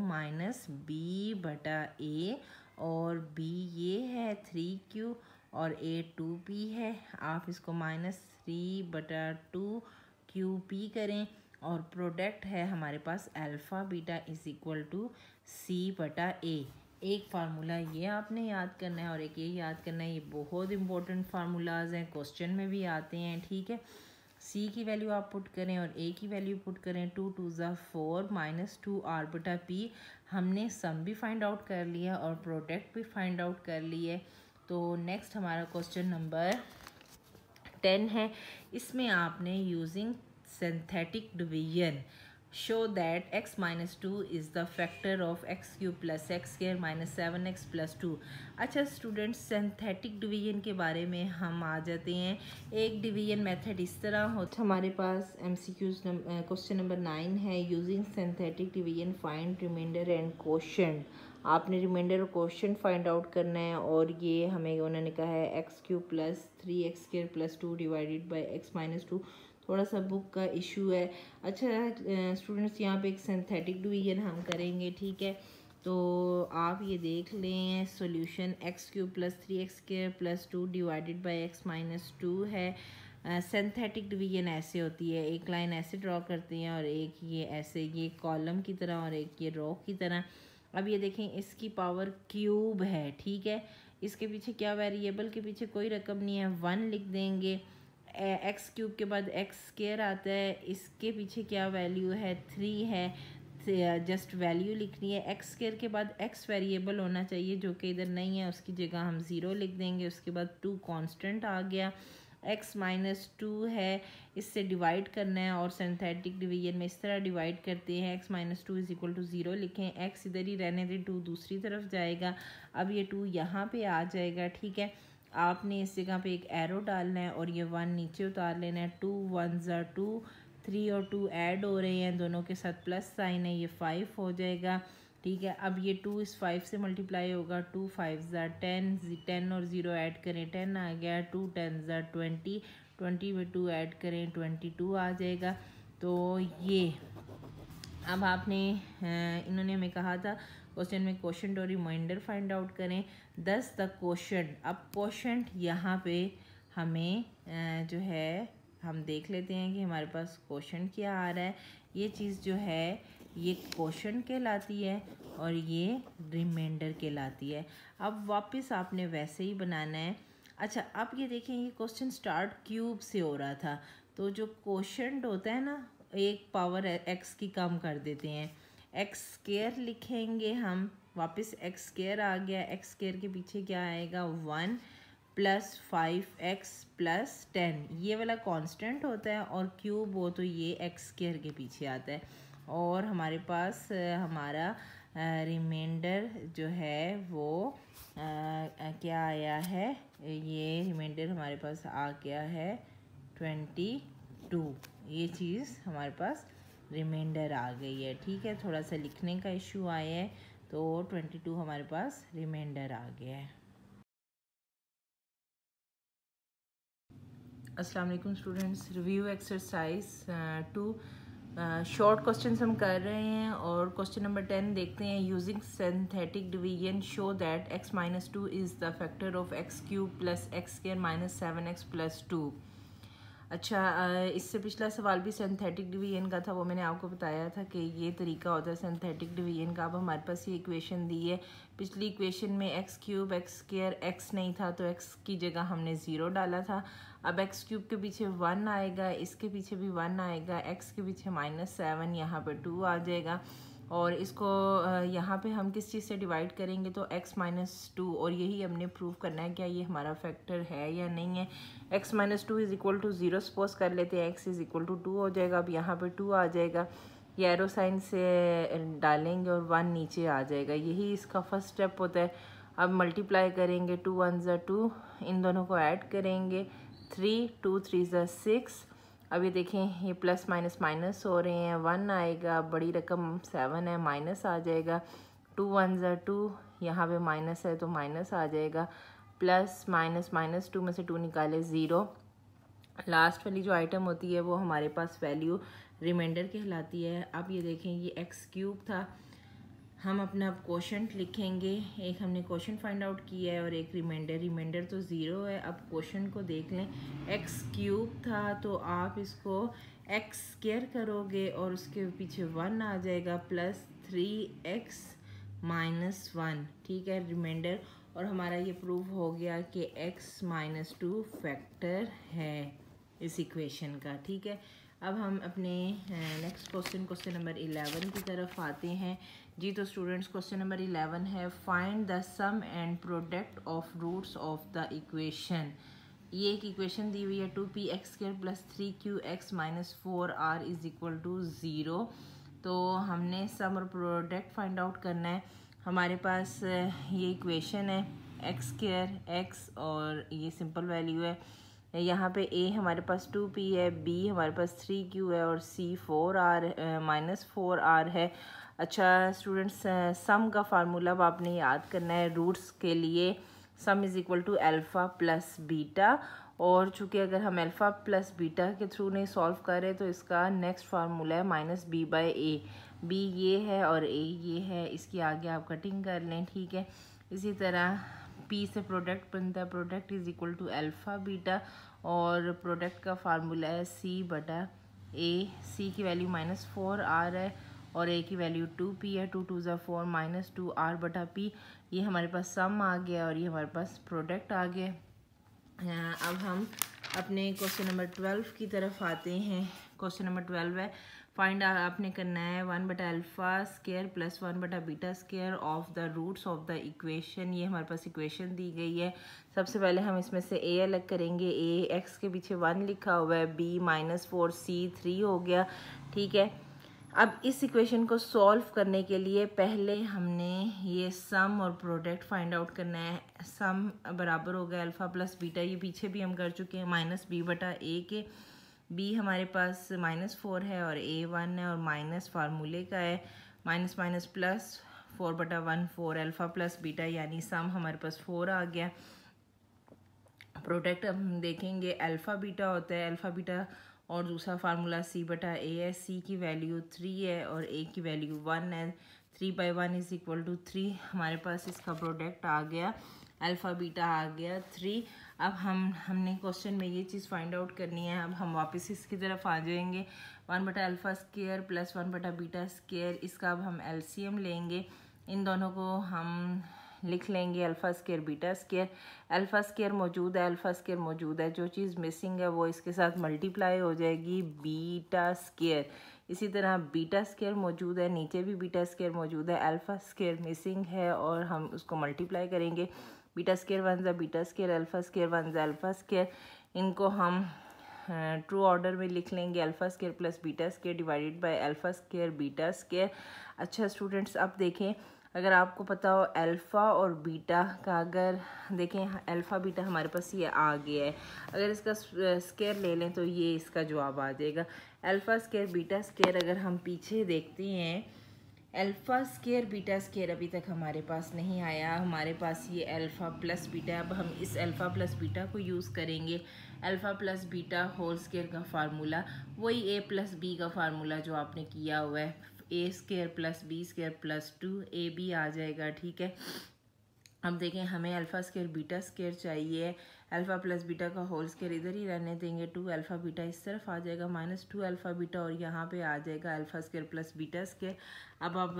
Speaker 2: -b/a, और b ये है 3q और a 2p है। आप इसको -3/2qp करें, और प्रोडक्ट है हमारे पास alpha beta is equal to c/a। एक फार्मूला ये आपने याद करना है और एक ये याद करना है, ये बहुत इंपॉर्टेंट फार्मूलाज हैं, क्वेश्चन में भी आते हैं। ठीक है, c की वैल्यू आप पुट करें और a की वैल्यू पुट करें, 2 2 ज़ा 4 -2r/p। हमने सम भी फाइंड आउट कर लिया और प्रोडक्ट भी फाइंड आउट कर लिए। तो नेक्स्ट हमारा क्वेश्चन नंबर 10 है। इसमें आपने using synthetic division show that x - 2 is the factor of x³ plus x² minus 7x plus 2। अच्छा स्टूडेंट्स, सिंथेटिक डिवीजन के बारे में हम आ जाते हैं। एक डिवीजन मेथड इस तरह होता है, हमारे पास MCQs क्वेश्चन नंबर 9 है, using synthetic division find remainder and quotient. आपने रिमाइंडर और क्वेश्चन फाइंड आउट करना है। और ये हमें उन्होंने कहा है x³ + 3x² + 2 divided by x-2। थोड़ा सा बुक का इशू है। अच्छा स्टूडेंट्स, यहाँ पे एक सिंथेटिक डिवीजन हम करेंगे, ठीक है। तो आप ये देख लें, solution x³ + 3x² + 2 divided by x-2 है। सिंथेटिक डिवीजन ऐसे होती है, एक लाइन ऐसे ड्रॉ करते हैं और एक ये ऐसे, ये कॉलम की तरह और एक ये रो की तरह। अब ये देखें, इसकी पावर क्यूब है, ठीक है। इसके पीछे क्या वेरिएबल के पीछे कोई रकम नहीं है, 1 लिख देंगे। x³ के बाद x² आता है, इसके पीछे क्या वैल्यू है, 3 है, जस्ट वैल्यू लिखनी है। x² के बाद x वेरिएबल होना चाहिए जो कि इधर नहीं है, उसकी जगह हम 0 लिख देंगे। उसके बाद 2 कांस्टेंट आ गया, x-2 है, इससे डिवाइड करना है और सिंथेटिक डिवीजन में इस तरह डिवाइड करते हैं, x-2 = 0 लिखें, x इधर ही रहने दें, 2 दूसरी तरफ जाएगा। अब ये 2 यहाँ पे आ जाएगा, ठीक है। आपने इस जगह पे एक एरो डालना है और ये 1 नीचे उतार लेना है। 2 1s are 2, 3 और 2 ऐड हो रहे हैं, दोनों के साथ प्लस साइन है, ये 5 हो जाएगा, ठीक है। अब ये 2 इस 5 से मल्टीप्लाई होगा, 2 5s are 10, 10 और 0 ऐड करें, 10 आ गया। 2 10s are 20, 20 में 2 ऐड करें, 22 आ जाएगा। तो ये अब आपने इन्होंने हमें कहा था क्वेश्चन में क्वेश्चन और रिमाइंडर फाइंड आउट करें, 10 तक क्वेश्चन। अब क्वेश्चन यहाँ पे हमें जो है हम देख लेते हैं कि हमारे पास क्वेश्चन क्या आ रहा है। ये चीज़ जो है ये क्वेश्चन कहलाती है और ये रिमाइंडर कहलाती है। अब वापस आपने वैसे ही बनाना है। अच्छा, अब ये देखें, ये क्वेश्चन स्टार्ट क्यूब से हो रहा था, तो जो क्वेश्चन होता है ना, एक पावर x की कम कर देते हैं, x² लिखेंगे हम। वापस x² आ गया, x² के पीछे क्या आएगा, 1 + 5x + 10, ये वाला कांस्टेंट होता है, और क्यूब हो तो ये x² के पीछे आता है। और हमारे पास हमारा रिमाइंडर जो है वो क्या आया है, ये रिमाइंडर हमारे पास आ गया है 22। ये चीज़ हमारे पास रिमाइंडर आ गई है, ठीक है। थोड़ा सा लिखने का इशू आया है, तो 22 हमारे पास रिमाइंडर आ गया है। अस्सलाम वालेकुम students, review exercise 2 short questions हम कर रहे हैं और क्वेश्चन नंबर 10 देखते हैं। Using synthetic division show that x-2 is the factor of x³ + x² - 7x + 2। अच्छा, इससे पिछला सवाल भी सिंथेटिक डिवीजन का था, वो मैंने आपको बताया था कि ये तरीका होता है सिंथेटिक डिवीजन का। अब हमारे पास ये इक्वेशन दी है, पिछली इक्वेशन में x³ x² x नहीं था तो x की जगह हमने 0 डाला था। अब x³ के पीछे 1 आएगा, इसके पीछे भी 1 आएगा, x के पीछे -7, यहाँ पे 2 आ जाएगा। और इसको यहाँ पे हम किस चीज़ से डिवाइड करेंगे, तो x-2, और यही हमने प्रूव करना है क्या ये हमारा फैक्टर है या नहीं है। x-2 = 0 सपोज कर लेते हैं, x = 2 हो जाएगा। अब यहाँ पे 2 आ जाएगा, ये एरो साइन से डालेंगे और 1 नीचे आ जाएगा, यही इसका फर्स्ट स्टेप होता है। अब मल्टीप्लाई करेंगे, 2 1s are 2, इन दोनों को ऐड करेंगे, 3 2 3s are 6। अब ये देखें, ये प्लस माइनस माइनस हो रहे हैं, 1 आएगा, बड़ी रकम 7 है, माइनस आ जाएगा। 2 1s are 2, यहाँ पे माइनस है तो माइनस आ जाएगा, प्लस माइनस माइनस 2 में से 2 निकाले 0। लास्ट वाली जो आइटम होती है वो हमारे पास वैल्यू रिमाइंडर कहलाती है। अब ये देखें, ये x³ था, हम अपना क्वेश्चन लिखेंगे, एक हमने क्वेश्चन फाइंड आउट किया है और एक रिमाइंडर। रिमाइंडर तो 0 है। अब क्वेश्चन को देख लें, x³ था तो आप इसको x² करोगे और उसके पीछे 1 आ जाएगा, प्लस 3x - 1, ठीक है, रिमाइंडर। और हमारा ये प्रूव हो गया कि x-2 फैक्टर है इस इक्वेशन का, ठीक है। अब हम अपने नेक्स्ट क्वेश्चन नंबर 11 की तरफ आते हैं जी। तो स्टूडेंट्स, क्वेश्चन नंबर 11 है, find the sum and product of roots of the equation. ये एक इक्वेशन दी हुई है, 2px² + 3qx - 4r = 0। तो हमने सम और प्रोडक्ट फाइंड आउट करना है। हमारे पास ये इक्वेशन है, x² x और ये सिंपल वैल्यू है, यहाँ पे A हमारे पास 2P है, B हमारे पास 3Q है और C 4R -4R है। अच्छा स्टूडेंट्स, सम का फार्मूला अब आपने याद करना है रूट्स के लिए। Sum is equal to alpha plus beta, और चूँकि अगर हम अल्फ़ा प्लस बीटा के थ्रू नहीं सॉल्व करें तो इसका नेक्स्ट फार्मूला है -B/A। B ये है और A ये है, इसकी आगे आप कटिंग कर लें, ठीक है। इसी तरह P से प्रोडक्ट बनता है, product is equal to alpha beta, और प्रोडक्ट का फार्मूला है C/A। C की वैल्यू -4R है और A की वैल्यू 2P है, 2 2 ज़ा 4 -2R/P। ये हमारे पास सम आ गया और ये हमारे पास प्रोडक्ट आ गया। अब हम अपने क्वेश्चन नंबर 12 की तरफ आते हैं। क्वेश्चन नंबर 12 है, फाइंड आपने करना है 1/α² + 1/β² of the roots of the equation. ये हमारे पास इक्वेशन दी गई है। सबसे पहले हम इसमें से A अलग करेंगे। A x के पीछे 1 लिखा हुआ है, B -4C 3 हो गया, ठीक है। अब इस इक्वेशन को सॉल्व करने के लिए पहले हमने ये सम और प्रोडक्ट फाइंड आउट करना है। सम बराबर हो गया अल्फ़ा प्लस बीटा, ये पीछे भी हम कर चुके हैं, -B/A के। B हमारे पास -4 है और A 1 है और माइनस फार्मूले का है, minus minus plus 4/1 4 alpha plus beta, यानी सम हमारे पास 4 आ गया। प्रोडक्ट हम देखेंगे अल्फ़ा बीटा होता है, अल्फ़ा बीटा, और दूसरा फार्मूला C/A है। C की वैल्यू 3 है और A की वैल्यू 1 है। 3/1 इज़ इक्वल टू 3। हमारे पास इसका प्रोडक्ट आ गया, अल्फ़ा बीटा आ गया 3। अब हमने क्वेश्चन में ये चीज़ फाइंड आउट करनी है। अब हम वापस इसकी तरफ आ जाएंगे। 1/α² + 1/β², इसका अब हम LCM लेंगे। इन दोनों को हम लिख लेंगे α² β²। α² मौजूद है, α² मौजूद है, जो चीज़ मिसिंग है वो इसके साथ मल्टीप्लाई हो जाएगी, β²। इसी तरह β² मौजूद है, नीचे भी β² मौजूद है, α² मिसिंग है और हम उसको मल्टीप्लाई करेंगे। β² 1 ज़ा β², α² 1 ज़ा α²। इनको हम ट्रू ऑर्डर में लिख लेंगे, α² + β² डिवाइडेड बाय α² β²। अच्छा स्टूडेंट्स, अब देखें, अगर आपको पता हो अल्फ़ा और बीटा का, अगर देखें अल्फ़ा बीटा हमारे पास ये आ गया है, अगर इसका स्क्वायर ले लें तो ये इसका जवाब आ जाएगा। α² β² अगर हम पीछे देखते हैं, α² β² अभी तक हमारे पास नहीं आया, हमारे पास ये अल्फ़ा प्लस बीटा। अब हम इस अल्फ़ा प्लस बीटा को यूज़ करेंगे। Alpha plus beta whole square का फार्मूला वही A + B का फार्मूला जो आपने किया हुआ है, A² + B² + 2AB आ जाएगा, ठीक है। अब देखें, हमें α² β² चाहिए। अल्फ़ा प्लस बीटा का होल स्क्वायर इधर ही रहने देंगे, 2 अल्फ़ा बीटा इस तरफ आ जाएगा, -2 अल्फ़ा बीटा, और यहाँ पे आ जाएगा α² + β²। अब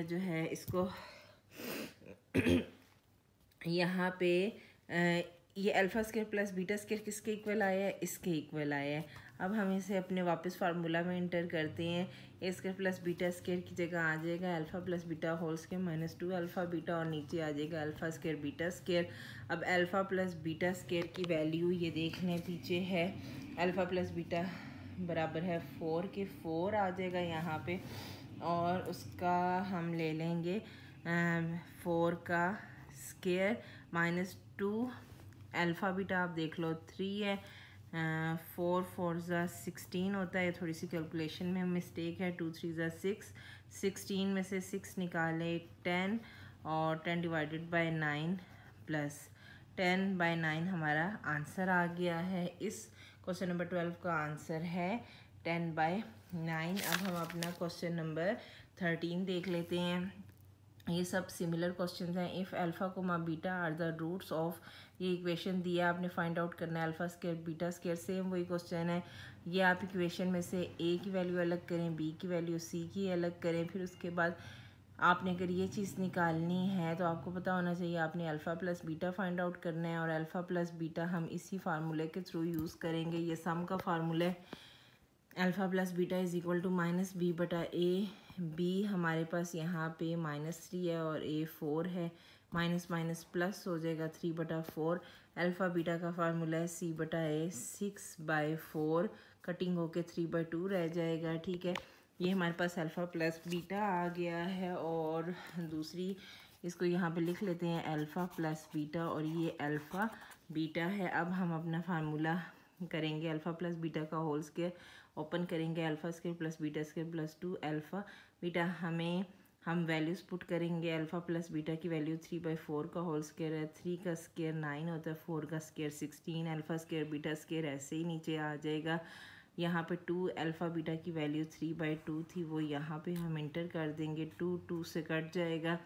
Speaker 2: जो है इसको यहाँ पे ये α² + β² किसके इक्वल आया है, इसके इक्वल आया है। अब हम इसे अपने वापस फार्मूला में इंटर करते हैं। A² + β² की जगह आ जाएगा α + beta whole square -2 alpha beta, और नीचे आ जाएगा α² β²। अब अल्फ़ा प्लस β² की वैल्यू ये देख लें, पीछे है अल्फ़ा प्लस बीटा बराबर है 4 के, 4 आ जाएगा यहाँ पे, और उसका हम ले लेंगे 4 का स्क्वायर -2 अल्फ़ा बीटा, आप देख लो 3 है, 4 4 ज़ा 16 होता है, थोड़ी सी कैलकुलेशन में मिस्टेक है, 2 3 ज़ा 6, 16 में से 6 निकाले 10, और 10 डिवाइडेड बाय 9 प्लस 10/9 हमारा आंसर आ गया है। इस क्वेश्चन नंबर 12 का आंसर है 10/9। अब हम अपना क्वेश्चन नंबर 13 देख लेते हैं। ये सब सिमिलर क्वेश्चंस हैं। If alpha comma beta are the roots of, ये इक्वेशन दिया, आपने फाइंड आउट करना है α² β², सेम वही क्वेश्चन है। ये आप इक्वेशन में से A की वैल्यू अलग करें, B की वैल्यू C की अलग करें, फिर उसके बाद आपने अगर ये चीज़ निकालनी है तो आपको पता होना चाहिए आपने alpha plus beta find out करना है, और अल्फ़ा प्लस बीटा हम इसी फार्मूले के थ्रू यूज़ करेंगे। ये सम का फार्मूला है, alpha plus beta is equal to -B/A। B हमारे पास यहाँ पे -3 है और A 4 है, माइनस माइनस प्लस हो जाएगा 3/4। अल्फ़ा बीटा का फार्मूला है C/A, 6/4 कटिंग होके 3/2 रह जाएगा, ठीक है। ये हमारे पास अल्फ़ा प्लस बीटा आ गया है, और दूसरी इसको यहाँ पे लिख लेते हैं अल्फ़ा प्लस बीटा, और ये अल्फ़ा बीटा है। अब हम अपना फार्मूला करेंगे अल्फ़ा प्लस बीटा का होल स्क्वायर, ओपन करेंगे alpha square plus beta square plus 2 alpha beta. हम वैल्यूज़ पुट करेंगे। अल्फ़ा प्लस बीटा की वैल्यू 3/4 का होल स्क्वायर है, 3 का स्क्वायर 9 होता है, 4 का square 16, alpha square beta square ऐसे ही नीचे आ जाएगा। यहाँ पे 2 अल्फ़ा बीटा की वैल्यू 3/2 थी, वो यहाँ पे हम इंटर कर देंगे। 2 से कट जाएगा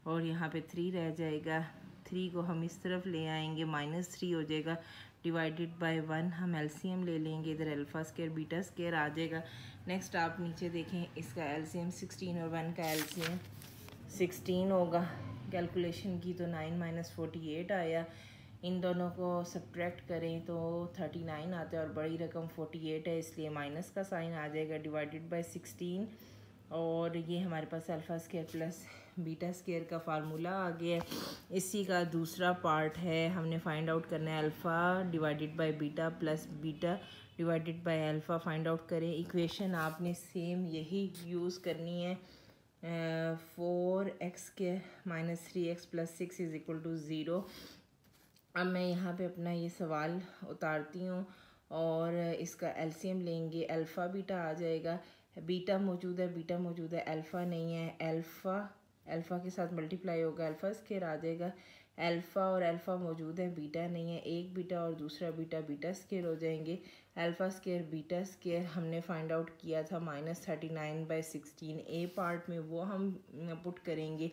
Speaker 2: और यहाँ पे 3 रह जाएगा। 3 को हम इस तरफ ले आएंगे, -3 हो जाएगा, डिवाइडेड बाय 1। हम एलसीएम ले लेंगे, इधर अल्फ़ा स्क्वायर बीटा स्क्वायर आ जाएगा। नेक्स्ट आप नीचे देखें, इसका एलसीएम 16 और 1 का एलसीएम 16 होगा। कैलकुलेशन की तो 9 - 48 आया। इन दोनों को सब्ट्रैक्ट करें तो 39 आता है और बड़ी रकम 48 है, इसलिए माइनस का साइन आ जाएगा, डिवाइडेड बाय 16। और ये हमारे पास alpha square plus beta square का फार्मूला आ गया है। इसी का दूसरा पार्ट है, हमने फाइंड आउट करना है alpha divided by beta plus beta divided by alpha find out करें। इक्वेशन आपने सेम यही यूज़ करनी है। 4x² - 3x + 6 = 0। अब मैं यहाँ पे अपना ये सवाल उतारती हूँ और इसका एलसीएम लेंगे। अल्फ़ा बीटा आ जाएगा, बीटा मौजूद है, बीटा मौजूद है, अल्फ़ा नहीं है। अल्फ़ा के साथ मल्टीप्लाई होगा, अल्फ़ा स्क्वायर आ जाएगा। अल्फ़ा और अल्फ़ा मौजूद है, बीटा नहीं है। एक बीटा और दूसरा बीटा बीटा स्क्वायर हो जाएंगे। अल्फ़ा स्क्वायर बीटा स्क्वायर हमने फाइंड आउट किया था -39/16 ए पार्ट में, वो हम पुट करेंगे।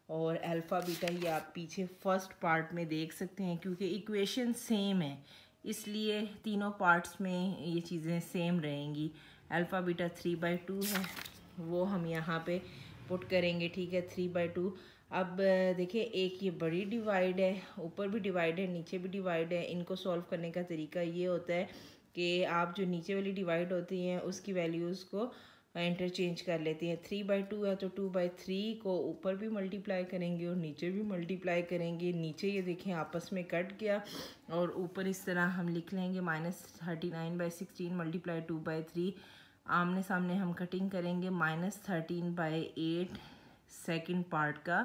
Speaker 2: और अल्फ़ा बीटा ये आप पीछे फर्स्ट पार्ट में देख सकते हैं, क्योंकि इक्वेशन सेम है इसलिए तीनों पार्ट्स में ये चीज़ें सेम रहेंगी। अल्फ़ा बीटा 3/2 है, वो हम यहाँ पे पुट करेंगे। ठीक है, 3/2। अब देखिए, एक ये बड़ी डिवाइड है, ऊपर भी डिवाइड है, नीचे भी डिवाइड है। इनको सॉल्व करने का तरीका ये होता है कि आप जो नीचे वाली डिवाइड होती हैं उसकी वैल्यूज़ को इंटरचेंज कर लेते हैं। 3/2 है तो 2/3 को ऊपर भी मल्टीप्लाई करेंगे और नीचे भी मल्टीप्लाई करेंगे। नीचे ये देखें आपस में कट गया और ऊपर इस तरह हम लिख लेंगे -39/16 × 2/3। आमने सामने हम कटिंग करेंगे। -13/8 सेकंड पार्ट का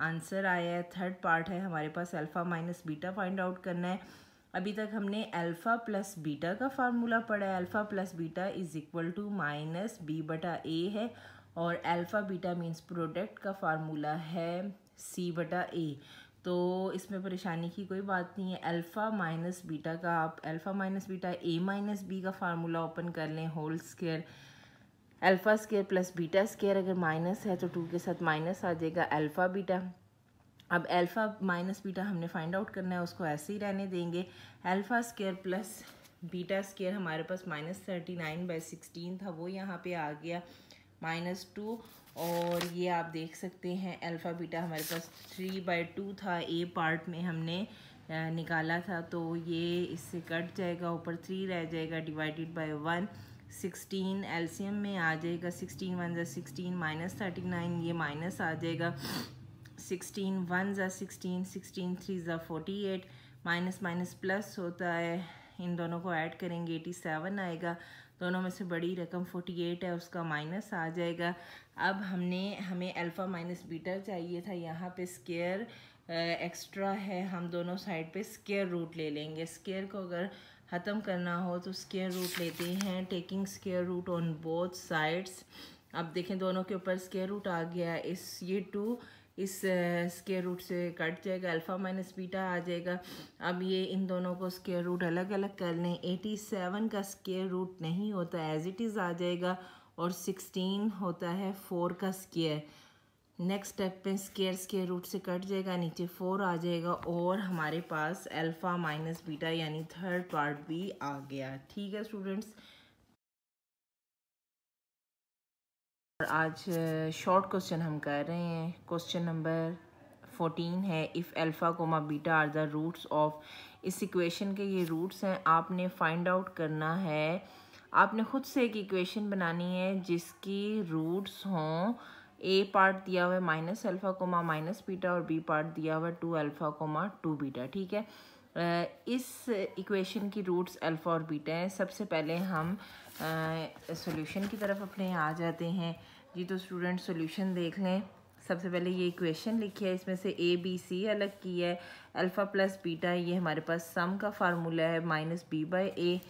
Speaker 2: आंसर आया है। थर्ड पार्ट है हमारे पास alpha minus beta find out करना है। अभी तक हमने अल्फ़ा प्लस बीटा का फार्मूला पढ़ा है। अल्फ़ा प्लस बीटा = -b/a है और अल्फ़ा बीटा मीन्स प्रोडक्ट का फार्मूला है c/a। तो इसमें परेशानी की कोई बात नहीं है। अल्फ़ा माइनस बीटा का आप alpha minus beta a - b का फार्मूला ओपन कर लें, whole square alpha square plus beta square. अगर माइनस है तो 2 के साथ माइनस आ जाएगा अल्फ़ा बीटा। अब अल्फ़ा माइनस बीटा हमने फाइंड आउट करना है, उसको ऐसे ही रहने देंगे। Alpha square plus beta square हमारे पास -39/16 था, वो यहाँ पे आ गया -2। और ये आप देख सकते हैं अल्फ़ा बीटा हमारे पास 3/2 था, ए पार्ट में हमने निकाला था, तो ये इससे कट जाएगा, ऊपर 3 रह जाएगा, डिवाइडेड बाय 1। 16 एलसीएम में आ जाएगा, 16 × 1 = 16 -39 ये माइनस आ जाएगा। 16 × 1 = 16, 16 × 3 = 48, माइनस माइनस प्लस होता है, इन दोनों को ऐड करेंगे 87 आएगा। दोनों में से बड़ी रकम 48 है, उसका माइनस आ जाएगा। अब हमें अल्फ़ा माइनस बीटा चाहिए था, यहाँ पे स्क्वायर एक्स्ट्रा है, हम दोनों साइड पे स्क्वायर रूट ले लेंगे। स्क्वायर को अगर ख़त्म करना हो तो स्क्वायर रूट लेते हैं, taking square root on both sides. अब देखें दोनों के ऊपर स्क्वायर रूट आ गया, ये 2 इस स्क्वायर रूट से कट जाएगा, अल्फ़ा माइनस बीटा आ जाएगा। अब ये इन दोनों को स्क्वायर रूट अलग अलग कर लें। 87 का स्क्वायर रूट नहीं होता, एज इट इज़ आ जाएगा, और 16 होता है 4 का स्क्वायर। नेक्स्ट स्टेप पे स्क्वायर रूट से कट जाएगा, नीचे 4 आ जाएगा और हमारे पास अल्फ़ा माइनस बीटा यानी थर्ड पार्ट भी आ गया। ठीक है स्टूडेंट्स, और आज शॉर्ट क्वेश्चन हम कर रहे हैं। क्वेश्चन नंबर 14 है, if alpha comma beta are the roots of, इस इक्वेशन के ये रूट्स हैं, आपने फाइंड आउट करना है। आपने खुद से एक इक्वेशन बनानी है जिसकी रूट्स हों, ए पार्ट दिया हुआ है -अल्फ़ा कोमा माइनस बीटा और बी पार्ट दिया हुआ है 2α कोमा 2 बीटा। ठीक है, इस इक्वेशन की रूट्स अल्फ़ा और बीटा हैं। सबसे पहले हम सॉल्यूशन की तरफ अपने आ जाते हैं जी। तो स्टूडेंट सॉल्यूशन देख लें। सबसे पहले ये इक्वेशन लिखी है, इसमें से ए बी सी अलग की है, अल्फ़ा प्लस बीटा ये हमारे पास सम का फार्मूला है minus b by a,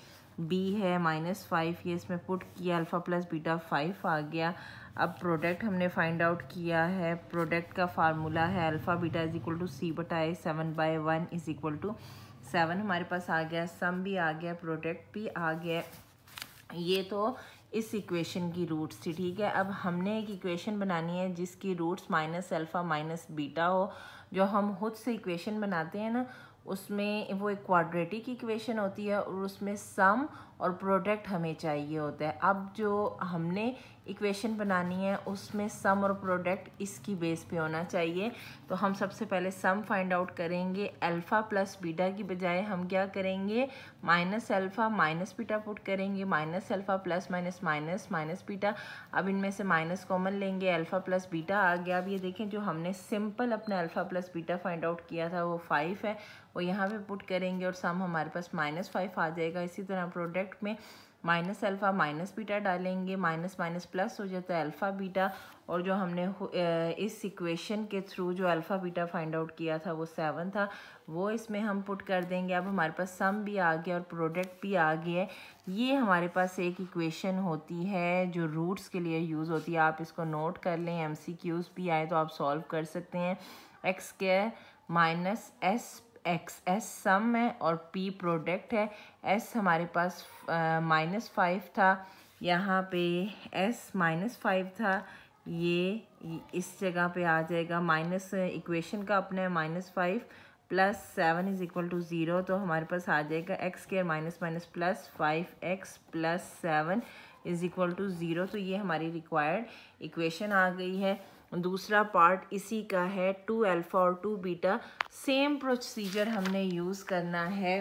Speaker 2: b है -5 ये इसमें पुट किया, अल्फ़ा प्लस बीटा 5 आ गया। अब प्रोडक्ट हमने फाइंड आउट किया है, प्रोडक्ट का फार्मूला है alpha beta is equal to C बटा ए, 7/1 इज इक्वल टू 7 हमारे पास आ गया, सम भी आ गया, प्रोडक्ट भी आ गया। ये तो इस इक्वेशन की रूट्स थी, ठीक है। अब हमने एक इक्वेशन बनानी है जिसकी roots minus alpha minus beta हो। जो हम खुद से इक्वेशन बनाते हैं ना, उसमें वो एक क्वाड्रेटिक इक्वेशन होती है और उसमें सम और प्रोडक्ट हमें चाहिए होता है। अब जो हमने इक्वेशन बनानी है उसमें सम और प्रोडक्ट इसकी बेस पे होना चाहिए। तो हम सबसे पहले सम फाइंड आउट करेंगे। अल्फ़ा प्लस बीटा की बजाय हम क्या करेंगे, minus alpha minus beta put करेंगे, minus alpha plus minus minus minus beta. अब इनमें से माइनस कॉमन लेंगे, अल्फ़ा प्लस बीटा आ गया। अब ये देखें जो हमने सिंपल अपने alpha plus beta find out किया था वो 5 है, वो यहाँ पे पुट करेंगे और सम हमारे पास -5 आ जाएगा। इसी तरह प्रोडक्ट में माइनस अल्फ़ा माइनस बीटा डालेंगे, माइनस माइनस प्लस हो जाता है अल्फ़ा बीटा, और जो हमने इस इक्वेशन के थ्रू जो अल्फ़ा बीटा फाइंड आउट किया था वो 7 था, वो इसमें हम पुट कर देंगे। अब हमारे पास सम भी आ गया और प्रोडक्ट भी आ गया है। ये हमारे पास एक इक्वेशन होती है जो रूट्स के लिए यूज़ होती है। आप इसको नोट कर लें, MCQs भी आए तो आप सॉल्व कर सकते हैं। X square minus S X, S sum है और पी प्रोडक्ट है। एस हमारे पास -5 था, यहाँ पे एस -5 था, ये इस जगह पे आ जाएगा। माइनस इक्वेशन का अपना है -5 प्लस 7 इज इक्वल टू 0, तो हमारे पास आ जाएगा x square minus minus plus 5x plus 7 is equal to 0। तो ये हमारी रिक्वायर्ड इक्वेशन आ गई है। दूसरा पार्ट इसी का है, 2 अल्फ़ा और 2 बीटा। सेम प्रोसीजर हमने यूज़ करना है,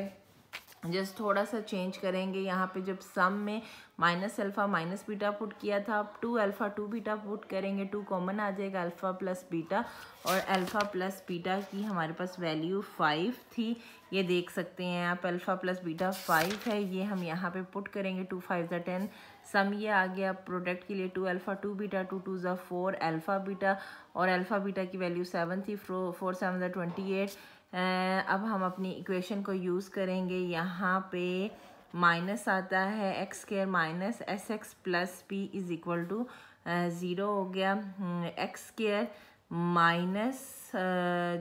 Speaker 2: जस्ट थोड़ा सा चेंज करेंगे। यहाँ पे जब सम में minus alpha minus beta put किया था, अब 2 अल्फ़ा 2 बीटा पुट करेंगे, 2 कॉमन आ जाएगा, अल्फ़ा प्लस बीटा, और अल्फ़ा प्लस बीटा की हमारे पास वैल्यू 5 थी, ये देख सकते हैं आप। अल्फ़ा प्लस बीटा 5 है, ये हम यहाँ पे पुट करेंगे, 2 5 ज़ा 10, सम ये आ गया। प्रोडक्ट के लिए 2 अल्फ़ा 2 बीटा, 2 2 ज़ा 4 अल्फ़ा बीटा, और अल्फ़ा बीटा की वैल्यू 7 थी, 4 7 ज़ा 28। अब हम अपनी इक्वेशन को यूज़ करेंगे। यहाँ पे माइनस आता है, x square minus S X plus P is equal to 0 हो गया। एक्स स्क्वायर माइनस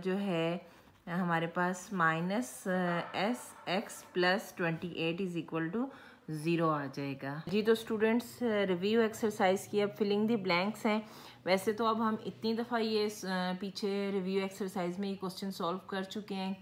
Speaker 2: जो है हमारे पास minus S X plus 28 is equal to 0 आ जाएगा। जी तो स्टूडेंट्स, रिव्यू एक्सरसाइज की अब फिलिंग द ब्लैंक्स हैं। वैसे तो अब हम इतनी दफ़ा ये पीछे रिव्यू एक्सरसाइज में ये क्वेश्चन सॉल्व कर चुके हैं,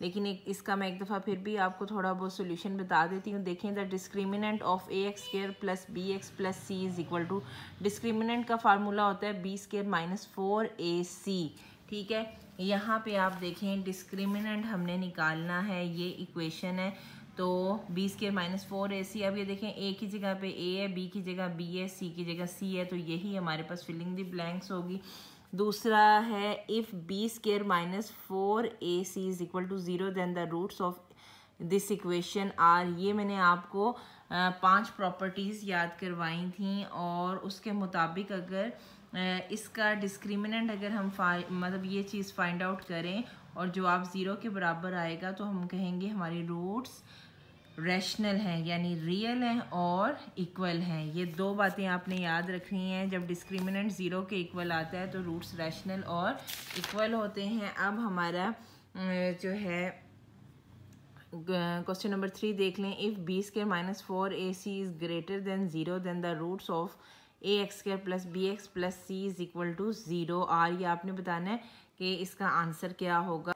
Speaker 2: लेकिन इसका मैं एक दफ़ा फिर भी आपको थोड़ा बहुत सोल्यूशन बता देती हूँ। देखें, the discriminant of a x square plus b x plus c is equal to, discriminant का फार्मूला होता है बी स्क्वायर माइनस 4ac, ठीक है। यहाँ पे आप देखें डिस्क्रिमिनेंट हमने निकालना है, ये इक्वेशन है, तो बी स्क्वायर माइनस 4ac। अब ये देखें, ए की जगह पे ए है, बी की जगह बी है, सी की जगह सी है, तो यही हमारे पास फिलिंग द ब्लैंक्स होगी। दूसरा है, if b square minus 4ac is equal to 0 then the roots of this equation are. ये मैंने आपको 5 प्रॉपर्टीज़ याद करवाई थी, और उसके मुताबिक अगर इसका डिस्क्रिमिनेंट अगर हम मतलब ये चीज़ फाइंड आउट करें और जवाब 0 के बराबर आएगा, तो हम कहेंगे हमारी रूट्स रैशनल हैं, यानी रियल हैं और इक्वल हैं। ये दो बातें आपने याद रखनी हैं। जब डिस्क्रिमिनेंट 0 के इक्वल आता है तो रूट्स रैशनल और इक्वल होते हैं। अब हमारा जो है क्वेश्चन नंबर 3 देख लें। If b square minus 4ac is greater than 0 then the roots of a x square plus b x plus c is equal to 0 are. ये आपने बताना है कि इसका आंसर क्या होगा।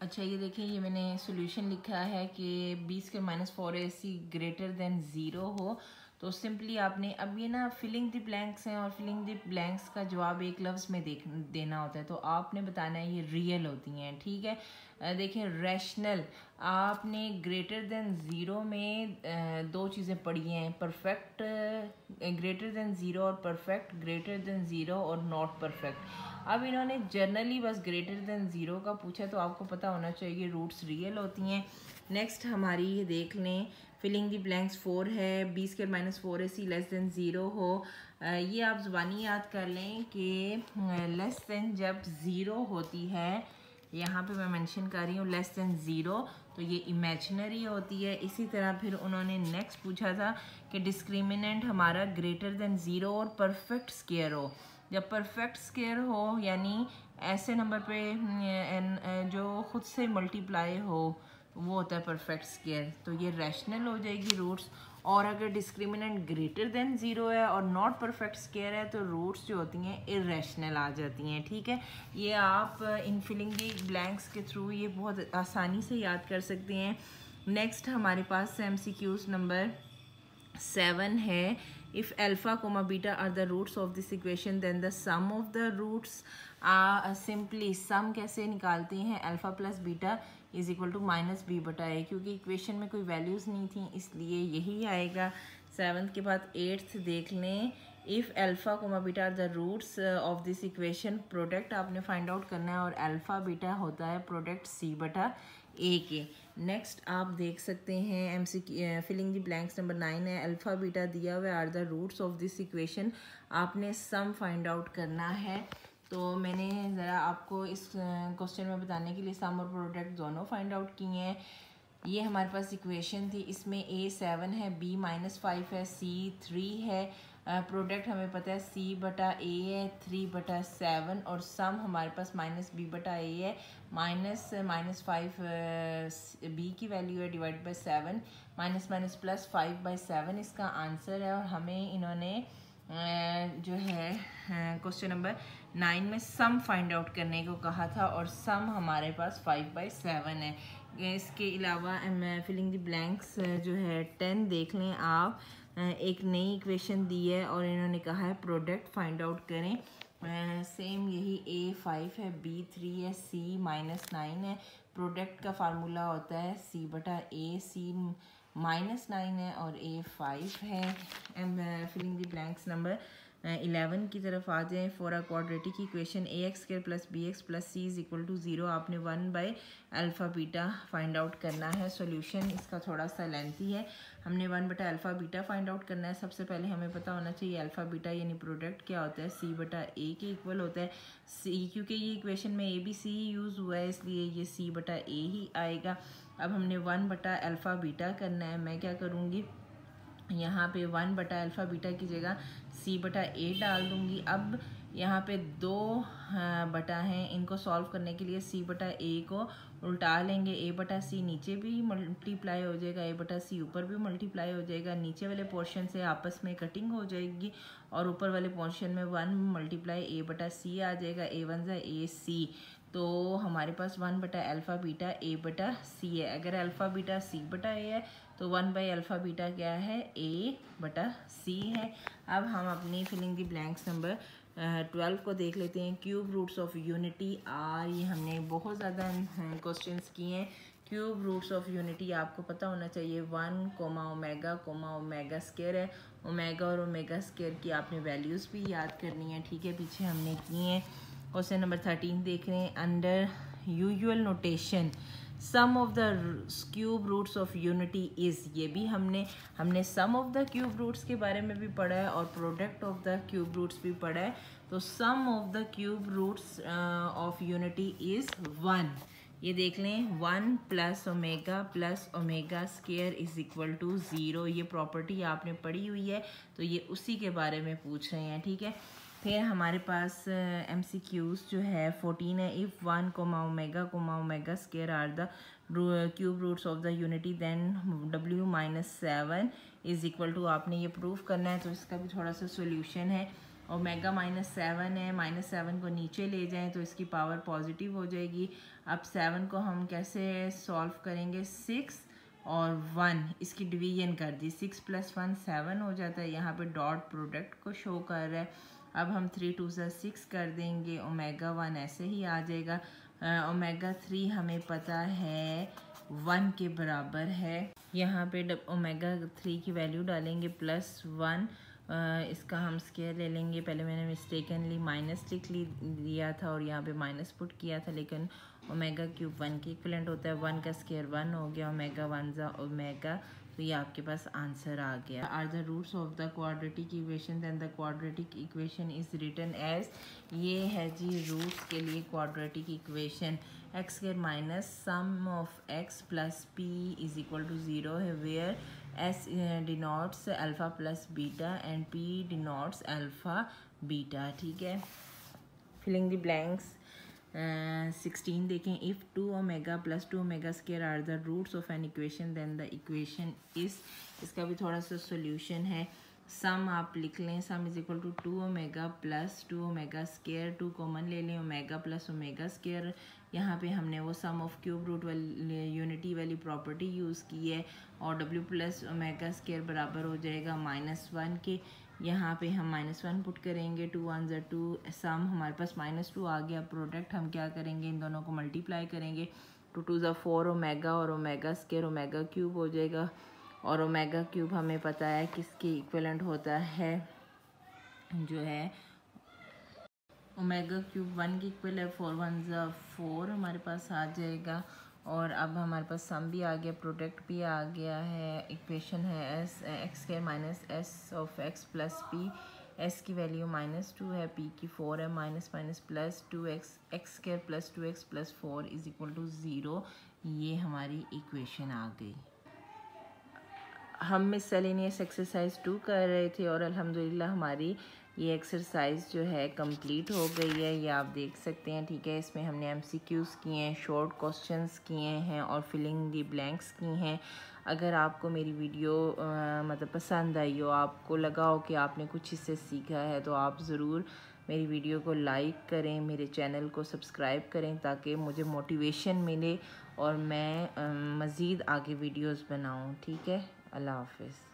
Speaker 2: अच्छा, ये देखिए, ये मैंने सोल्यूशन लिखा है कि b square minus 4ac greater than 0 हो, तो सिंपली आपने, अब ये ना फिलिंग द ब्लैंक्स हैं और फिलिंग द ब्लैंक्स का जवाब एक लफ्ज़ में देना होता है, तो आपने बताना है ये रियल होती हैं, ठीक है। देखें, रैशनल आपने ग्रेटर देन 0 में दो चीज़ें पढ़ी हैं, परफेक्ट ग्रेटर देन 0 और परफेक्ट ग्रेटर देन 0 और नॉट परफेक्ट। अब इन्होंने जनरली बस ग्रेटर देन 0 का पूछा, तो आपको पता होना चाहिए रूट्स रियल होती हैं। नेक्स्ट हमारी ये देख लें, फिलिंग दी ब्लैंक्स 4 है, b square minus 4ac less than 0 हो। ये आप ज़ुबानी याद कर लें कि लेस देन जब ज़ीरो होती है, यहाँ पे मैं मेंशन कर रही हूँ लेस देन ज़ीरो, तो ये इमेजिनरी होती है। इसी तरह फिर उन्होंने नेक्स्ट पूछा था कि डिस्क्रिमिनेंट हमारा ग्रेटर देन ज़ीरो और परफेक्ट स्क्वायर हो। जब परफेक्ट स्क्वायर हो यानी ऐसे नंबर पे जो खुद से मल्टीप्लाई हो, वो होता है परफेक्ट स्क्वायर, तो ये रैशनल हो जाएगी रूट्स। और अगर डिस्क्रिमिनेंट ग्रेटर देन ज़ीरो है और नॉट परफेक्ट स्क्वायर है तो रूट्स जो होती हैं इरेशनल आ जाती हैं। ठीक है, ये आप इन फिलिंग दी ब्लैंक्स के थ्रू ये बहुत आसानी से याद कर सकते हैं। नेक्स्ट हमारे पास MCQs नंबर 7 है। If alpha comma beta are the roots of this equation then the sum of the roots simply sum कैसे निकालते हैं, alpha plus beta is equal to minus B बटा ए, क्योंकि इक्वेशन में कोई values नहीं थी इसलिए यही आएगा। 7th के बाद 8th देख लें। If alpha comma beta are the roots of this equation, product आपने फाइंड आउट करना है और अल्फ़ा बीटा होता है प्रोडक्ट सी बटा ए के। नेक्स्ट आप देख सकते हैं फिलिंग द ब्लैंक्स नंबर 9 है। अल्फ़ा बीटा दिया हुआ are the roots of this equation, आपने सम फाइंड आउट करना है। तो मैंने ज़रा आपको इस क्वेश्चन में बताने के लिए सम और प्रोडक्ट दोनों फाइंड आउट किए हैं। ये हमारे पास इक्वेशन थी, इसमें A 7 है, B -5 है, C 3 है। प्रोडक्ट हमें पता है C बटा A है 3 बटा 7 और सम हमारे पास -B बटा A है, -5 B की वैल्यू है डिवाइड बाई 7, माइनस प्लस 5/7 इसका आंसर है। और हमें इन्होंने जो है क्वेश्चन नंबर 9 में सम फाइंड आउट करने को कहा था और सम हमारे पास 5/7 है। इसके अलावा फिलिंग द ब्लैंक्स जो है 10 देख लें आप। एक नई इक्वेशन दी है और इन्होंने कहा है प्रोडक्ट फाइंड आउट करें। सेम यही A 5 है, B 3 है, C -9 है। प्रोडक्ट का फार्मूला होता है C बटा A, C -9 है और A 5 है। फिलिंग द ब्लैंक्स नंबर 11 की तरफ आ जाएँ। For a quadratic equation AX² + BX + C = 0, आपने 1/अल्फ़ा बीटा फाइंड आउट करना है। सॉल्यूशन इसका थोड़ा सा लेंथी है, हमने 1/अल्फ़ा बीटा फाइंड आउट करना है। सबसे पहले हमें पता होना चाहिए अल्फ़ा बीटा यानी प्रोडक्ट क्या होता है, C बटा A के इक्वल होता है। C क्योंकि ये इक्वेशन में ABC यूज़ हुआ है इसलिए ये C बटा A ही आएगा। अब हमने 1/अल्फ़ा बीटा करना है। मैं क्या करूँगी, यहाँ पे 1/अल्फ़ा बीटा की जगह C बटा A डाल दूँगी। अब यहाँ पे 2 बटा हैं, इनको सॉल्व करने के लिए C बटा A को उल्टा लेंगे। A बटा C नीचे भी मल्टीप्लाई हो जाएगा, A बटा C ऊपर भी मल्टीप्लाई हो जाएगा। नीचे वाले पोर्शन से आपस में कटिंग हो जाएगी और ऊपर वाले पोर्शन में 1 मल्टीप्लाई A बटा C आ जाएगा। A 1 ज़ा AC, तो हमारे पास 1/अल्फ़ा बीटा A बटा C है। अगर अल्फ़ा बीटा C बटा A है तो 1/अल्फ़ा बीटा क्या है, A बटा C है। अब हम अपनी फिलिंग दी ब्लैंक्स नंबर 12 को देख लेते हैं। Cube roots of unity are, ये हमने बहुत ज़्यादा क्वेश्चंस किए हैं। क्यूब रूट्स ऑफ यूनिटी आपको पता होना चाहिए 1, ओमेगा स्क्वायर है। ओमेगा और ओमेगा स्क्वायर की आपने वैल्यूज़ भी याद करनी है। ठीक है, पीछे हमने किए हैं। क्वेश्चन नंबर 13 देख रहे हैं। Under usual notation sum of the cube roots of unity is, ये भी हमने sum of the cube roots के बारे में भी पढ़ा है और product of the cube roots भी पढ़ा है। तो sum of the cube roots of unity is 1। ये देख लें, 1 + omega square is equal to 0। ये प्रॉपर्टी आपने पढ़ी हुई है तो ये उसी के बारे में पूछ रहे हैं। ठीक है, फिर हमारे पास MCQs जो है 14 है। If 1, omega square are the cube roots of the unity then W -7 is equal to, आपने ये प्रूफ करना है तो इसका भी थोड़ा सा सोल्यूशन है। ओमेगा -7 है, -7 को नीचे ले जाएं तो इसकी पावर पॉजिटिव हो जाएगी। अब 7 को हम कैसे सॉल्व करेंगे, 6 और 1 इसकी डिवीजन कर दी, 6 + 1 7 हो जाता है। यहाँ पे डॉट प्रोडक्ट को शो कर रहा है। अब हम 3 2 6 कर देंगे, ओमेगा 1 ऐसे ही आ जाएगा। ओमेगा 3 हमें पता है 1 के बराबर है। यहाँ पे ओमेगा 3 की वैल्यू डालेंगे +1, इसका हम स्क्वायर ले लेंगे। पहले मैंने मिस्टेकनली माइनस लिया था और यहाँ पे माइनस पुट किया था, लेकिन ओमेगा क्यूब 1 के इक्वलेंट होता है। 1 का स्क्वायर 1 हो गया, ओमेगा 1 ज़ा ओमेगा तो ये आपके पास आंसर आ गया। Are the roots of the quadratic equation then the quadratic equation is written as, ये है जी रूट्स के लिए quadratic equation. X square minus sum of x plus p is equal to 0 है, where s denotes alpha plus beta and p denotes alpha beta. ठीक है, filling the blanks. 16 देखें, if 2 omega plus 2 omega square are the roots of an equation then the equation is, इसका भी थोड़ा सा solution है। सम आप लिख लें, sum is equal to 2 omega plus 2 omega square, 2 common ले लें, ओमेगा प्लस ओमेगा स्क्वायर। यहाँ पे हमने वो सम ऑफ क्यूब रूट वाली यूनिटी वाली प्रॉपर्टी यूज़ की है, और डब्ल्यू प्लस ओमेगा स्क्वायर बराबर हो जाएगा -1 के। यहाँ पे हम -1 पुट करेंगे, 2 1 ज़ा 2, सम हमारे पास -2 आ गया। प्रोडक्ट हम क्या करेंगे, इन दोनों को मल्टीप्लाई करेंगे, 2 2 ज़ा 4 ओमेगा और ओमेगा स्क्वायर ओमेगा क्यूब हो जाएगा। और ओमेगा क्यूब हमें पता है किसके इक्विवेलेंट होता है, जो है ओमेगा क्यूब 1 की इक्वल है, 4 1 ज़ा 4 हमारे पास आ जाएगा। और अब हमारे पास सम भी आ गया, प्रोडक्ट भी आ गया है। इक्वेशन है s x square minus s of x plus p, s की वैल्यू -2 है, पी की 4 है, minus minus plus 2x, x square plus 2x plus 4 is equal to 0। ये हमारी इक्वेशन आ गई। हम मिससेलेनियस एक्सरसाइज 2 कर रहे थे और अल्हम्दुलिल्लाह हमारी ये एक्सरसाइज जो है कंप्लीट हो गई है, ये आप देख सकते हैं। ठीक है, इसमें हमने MCQs किए हैं, शॉर्ट क्वेश्चंस किए हैं और फिलिंग दी ब्लैंक्स की हैं। अगर आपको मेरी वीडियो मतलब पसंद आई हो, आपको लगा हो कि आपने कुछ इससे सीखा है, तो आप ज़रूर मेरी वीडियो को लाइक करें, मेरे चैनल को सब्सक्राइब करें, ताकि मुझे मोटिवेशन मिले और मैं मज़ीद आगे वीडियोस बनाऊं। ठीक है, अल्लाह हाफ़िज़।